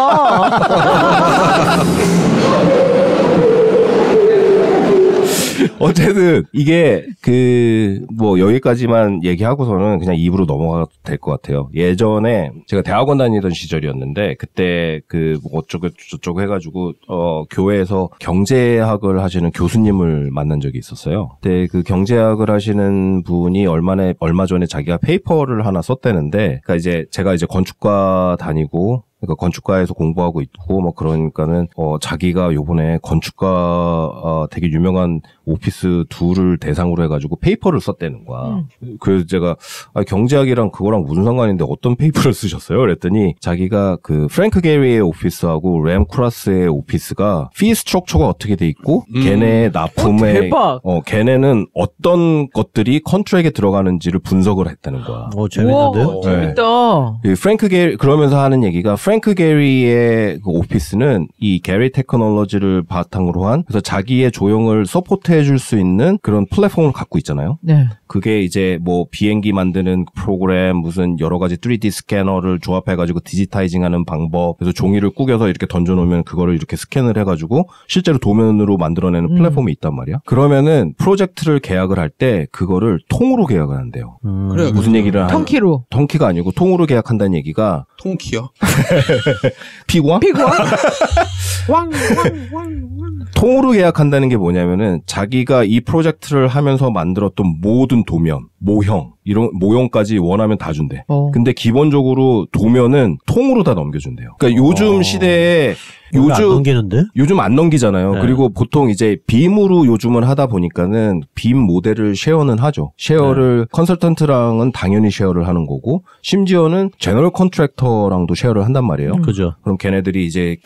어쨌든 이게 뭐 여기까지만 얘기하고서는 그냥 입으로 넘어가도 될 것 같아요. 예전에 제가 대학원 다니던 시절이었는데 그때 뭐 어쩌고 저쩌고 해가지고 교회에서 경제학을 하시는 교수님을 만난 적이 있었어요. 그때 그 경제학을 하시는 분이 얼마 전에 자기가 페이퍼를 하나 썼다는데, 그러니까 제가 건축과 다니고. 그러니까 건축가에서 공부하고 있고 뭐 그러니까는 자기가 요번에 건축가 되게 유명한 오피스 둘을 대상으로 해가지고 페이퍼를 썼다는 거야. 그래서 제가 경제학이랑 그거랑 무슨 상관인데 어떤 페이퍼를 쓰셨어요? 그랬더니 자기가 그 프랭크 게리의 오피스하고 램 쿠라스의 오피스가 피 스트럭처가 어떻게 돼 있고 걔네의 납품에 대박. 걔네는 어떤 것들이 컨트랙에 들어가는지를 분석을 했다는 거야. 재밌는데요? 우와, 재밌다. 프랭크 게리 그러면서 하는 얘기가 프랭크 프랭크 게리의 그 오피스는 이 게리 테크놀로지를 바탕으로 한 그래서 자기의 조형을 서포트해 줄 수 있는 그런 플랫폼을 갖고 있잖아요. 네. 그게 이제 뭐 비행기 만드는 프로그램 무슨 여러 가지 3D 스캐너를 조합해가지고 디지타이징하는 방법 그래서 종이를 구겨서 이렇게 던져놓으면 그거를 이렇게 스캔을 해가지고 실제로 도면으로 만들어내는 플랫폼이 있단 말이야. 그러면은 프로젝트를 계약을 할 때 그거를 통으로 계약을 한대요. 그래요. 무슨 얘기를 하냐? 턴키로. 턴키가 아니고 통으로 계약한다는 얘기가 통키요? 피구왕? 피구왕? 통으로 계약한다는 게 뭐냐면은 자기가 이 프로젝트를 하면서 만들었던 모든 도면, 모형, 이런 모형까지 원하면 다 준대. 근데 기본적으로 도면은 통으로 다 넘겨준대요. 그러니까 요즘 시대에 안 넘기는데? 요즘 안 넘기잖아요. 네. 그리고 보통 이제 빔으로 요즘은 하다 보니까는 빔 모델을 쉐어는 하죠. 쉐어를 컨설턴트랑은 당연히 쉐어를 하는 거고 심지어는 제너럴 컨트랙터랑도 쉐어를 한단 말이에요. 그죠. 그럼 걔네들이 이제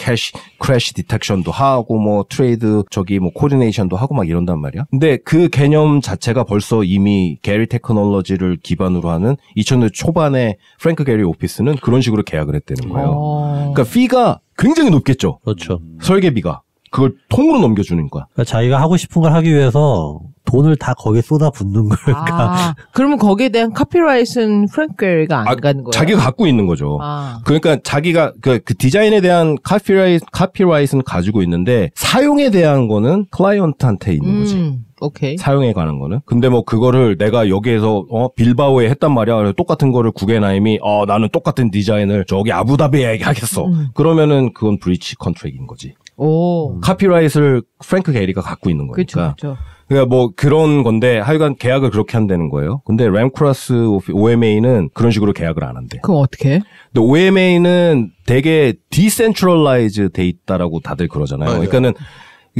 크래시 디텍션도 하고 뭐 트레이드 뭐 코디네이션도 하고 막 이런단 말이야. 근데 그 개념 자체가 벌써 이미 게리 테크놀로지를 기반으로 하는 2000년 초반에 프랭크 게리 오피스는 그런 식으로 계약을 했다는 거예요. 그러니까 피가 굉장히 높겠죠. 그렇죠. 설계비가. 그걸 통으로 넘겨주는 거야. 그러니까 자기가 하고 싶은 걸 하기 위해서 돈을 다 거기에 쏟아붓는 거니까. 그러면 거기에 대한 카피라이트는 프랭크 게리가 안 가는 거예요? 자기가 갖고 있는 거죠. 그러니까 자기가 그 디자인에 대한 카피라이트는 가지고 있는데 사용에 대한 거는 클라이언트한테 있는 거지. 오케이. 사용에 관한 거는. 근데 뭐 그거를 내가 여기에서 빌바오에 했단 말이야. 그래서 똑같은 거를 구겐하임이 나는 똑같은 디자인을 저기 아부다비에 하겠어. 그러면은 그건 브리치 컨트랙인 거지. 오. 카피라이트를 프랭크 게리가 갖고 있는 거니까. 그렇죠. 그러니까 뭐 그런 건데 하여간 계약을 그렇게 한다는 거예요. 근데 램크라스 OMA는 그런 식으로 계약을 안 한대. 그럼 어떻게 해? 근데 OMA는 되게 디센트럴라이즈 돼 있다라고 다들 그러잖아요. 맞아요. 그러니까는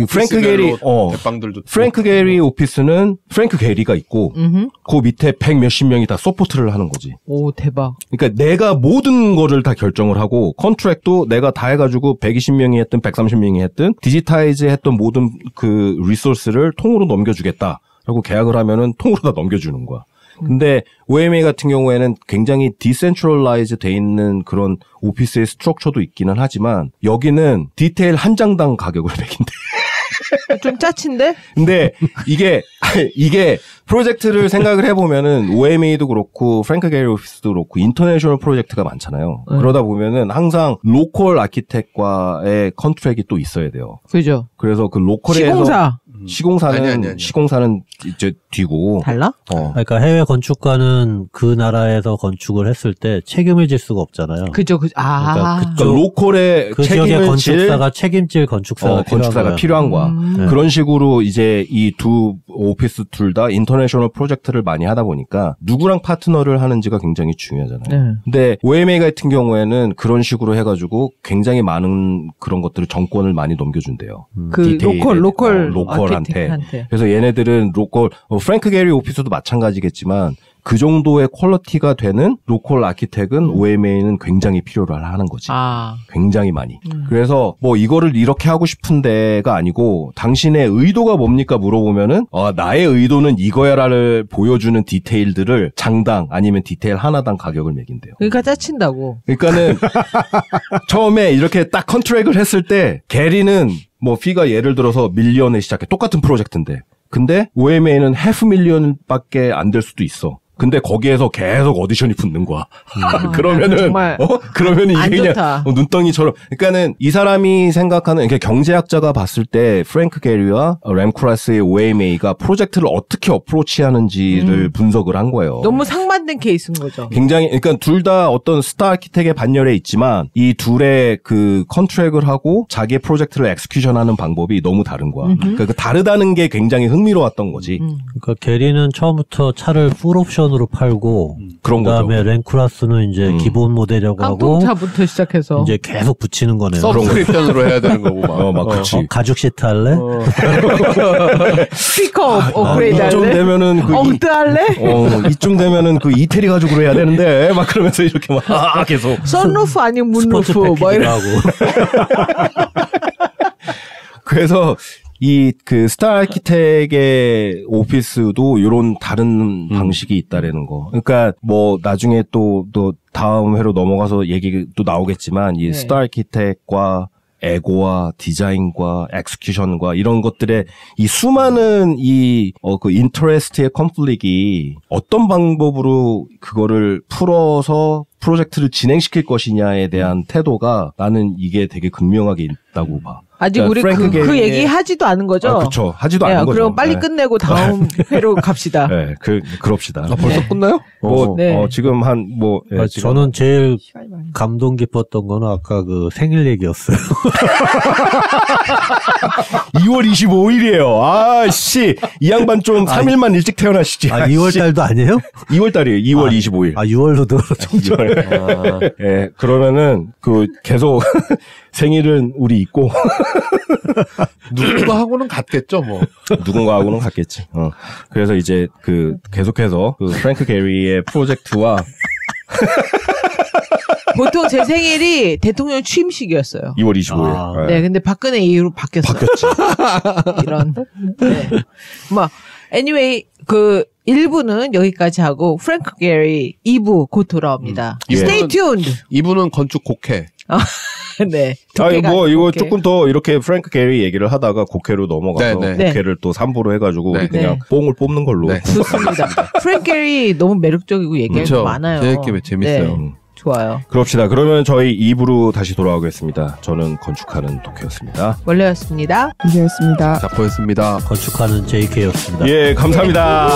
프랭크 게리 대빵들도 프랭크 게리 오피스는 프랭크 게리가 있고 그 밑에 100 몇십 명이 다 서포트를 하는 거지. 오, 대박. 그러니까 내가 모든 거를 다 결정을 하고 컨트랙도 내가 다 해가지고 120명이 했든 130명이 했든 디지타이즈 했던 모든 그 리소스를 통으로 넘겨주겠다라고 계약을 하면은 통으로 다 넘겨주는 거야. 근데 OMA 같은 경우에는 굉장히 디센트럴라이즈 돼 있는 그런 오피스의 스트럭처도 있기는 하지만 여기는 디테일 한 장당 가격을 매긴대. 좀 짜친데? 근데 이게 프로젝트를 생각을 해보면은 OMA도 그렇고 프랭크 게리 오피스도 그렇고 인터내셔널 프로젝트가 많잖아요. 그러다 보면은 항상 로컬 아키텍과의 컨트랙이 또 있어야 돼요. 그죠. 그래서 그 로컬에서 시공사. 시공사는 이제 뒤고 달라? 그러니까 해외 건축가는 그 나라에서 건축을 했을 때 책임을 질 수가 없잖아요. 그죠. 그러니까 그러니까 로컬의 그 지역의 책임을 건축사가 책임질 건축사가 필요한 거야. 그런 식으로 이제 이 두 오피스 둘 다 인터내셔널 프로젝트를 많이 하다 보니까 누구랑 파트너를 하는지가 굉장히 중요하잖아요. 근데 OMA 같은 경우에는 그런 식으로 해가지고 굉장히 많은 그런 것들을 정권을 많이 넘겨준대요. 그 로컬한테. 그래서 얘네들은 로컬 프랭크 게리 오피스도 마찬가지겠지만 그 정도의 퀄리티가 되는 로컬 아키텍은 OMA는 굉장히 필요로 하는 거지. 굉장히 많이. 그래서 뭐 이거를 이렇게 하고 싶은 데가 아니고 당신의 의도가 뭡니까 물어보면은 나의 의도는 이거야라를 보여주는 디테일들을 장당 아니면 디테일 하나당 가격을 매긴대요. 그러니까 짜친다고. 그러니까는 처음에 이렇게 딱 컨트랙을 했을 때 게리는 뭐 피가 예를 들어서 밀리언에 시작해 똑같은 프로젝트인데 근데 OMA는 500,000밖에 안 될 수도 있어. 근데 거기에서 계속 오디션이 붙는 거야. 그러면은 정말 그러면은 이게 그냥 좋다. 눈덩이처럼. 그러니까는 이 사람이 생각하는 그러니까 경제학자가 봤을 때 프랭크 게리와 램크라스의 OMA가 프로젝트를 어떻게 어프로치하는지를 분석을 한 거예요. 너무 상반된 케이스인 거죠. 굉장히 그러니까 둘 다 어떤 스타 아키텍의 반열에 있지만 이 둘의 그 컨트랙을 하고 자기의 프로젝트를 엑스큐션하는 방법이 너무 다른 거야. 그러니까 그 다르다는 게 굉장히 흥미로웠던 거지. 그러니까 게리는 처음부터 차를 풀옵션 으로 팔고 그런 그다음에 거죠. 렌쿠라스는 이제 기본 모델이라고 하고 깡통차부터 시작해서 이제 계속 붙이는 거네요. 서브스크립션으로 해야 되는 거고 막. 그치. 가죽 시트 할래? 스피커 업그레이드 이쯤 할래? 되면은 엉뜨 할래? 이쯤 되면은 그 이태리 가죽으로 해야 되는데 막 그러면서 이렇게 막 계속 선루프 아니면 스포츠 문루프 뭐 패키지도 이런. 하고. 그래서 이 그 스타 아키텍의 오피스도 이런 다른 방식이 있다라는 거. 그러니까 뭐 나중에 또 다음 회로 넘어가서 얘기 또 나오겠지만 이 네. 스타 아키텍과 에고와 디자인과 엑스큐션과 이런 것들의 이 수많은 그 인터레스트의 컨플릭이 어떤 방법으로 그거를 풀어서 프로젝트를 진행시킬 것이냐에 대한 태도가 나는 이게 되게 극명하게 있다고 봐. 아직 그러니까 우리 프랭크 그 게리의- 얘기 하지도 않은 거죠? 그쵸. 하지도 네, 않은 거죠. 그럼 빨리 네. 끝내고 다음 회로 갑시다. 네, 그럽시다. 아, 벌써 끝나요? 뭐, 네. 지금 지금 저는 제일 시간이 많이. 감동 깊었던 거는 아까 그 생일 얘기였어요. 2월 25일이에요. 아씨, 이 양반 좀 3일만 일찍 태어나시지. 아, 2월 달도 아니에요? 2월 달이에요. 2월 25일. 아, 6월로 들어 좀. 예, 그러면은 계속 생일은 우리 있고 누군가하고는 같겠죠, 뭐. 누군가하고는 같겠지. 그래서 이제 계속해서 프랭크 게리의 프로젝트와 보통 제 생일이 대통령 취임식이었어요. 2월 25일. 아. 네, 근데 박근혜 이후로 바뀌었어요. 바뀌었지. 이런. 네. anyway, 1부는 여기까지 하고, 프랭크 게리 2부 곧 돌아옵니다. 예. Stay tuned! 이분은 건축 곡해. 네. 이거 오케이. 조금 더 이렇게 프랭크 게리 얘기를 하다가 곡해로 넘어가서 네, 네. 곡해를 또 3부로 해가지고 네. 우리 그냥 네. 뽕을 뽑는 걸로. 네. 좋습니다. 프랭크 게리 너무 매력적이고 얘기할 게 그렇죠. 많아요. 재밌어요. 네, 좋아요. 그럽시다. 그러면 저희 2부로 다시 돌아오겠습니다. 저는 건축하는 도쿄였습니다. 원래였습니다. 이제였습니다. 작고였습니다. 건축하는 JK였습니다. 예, 감사합니다.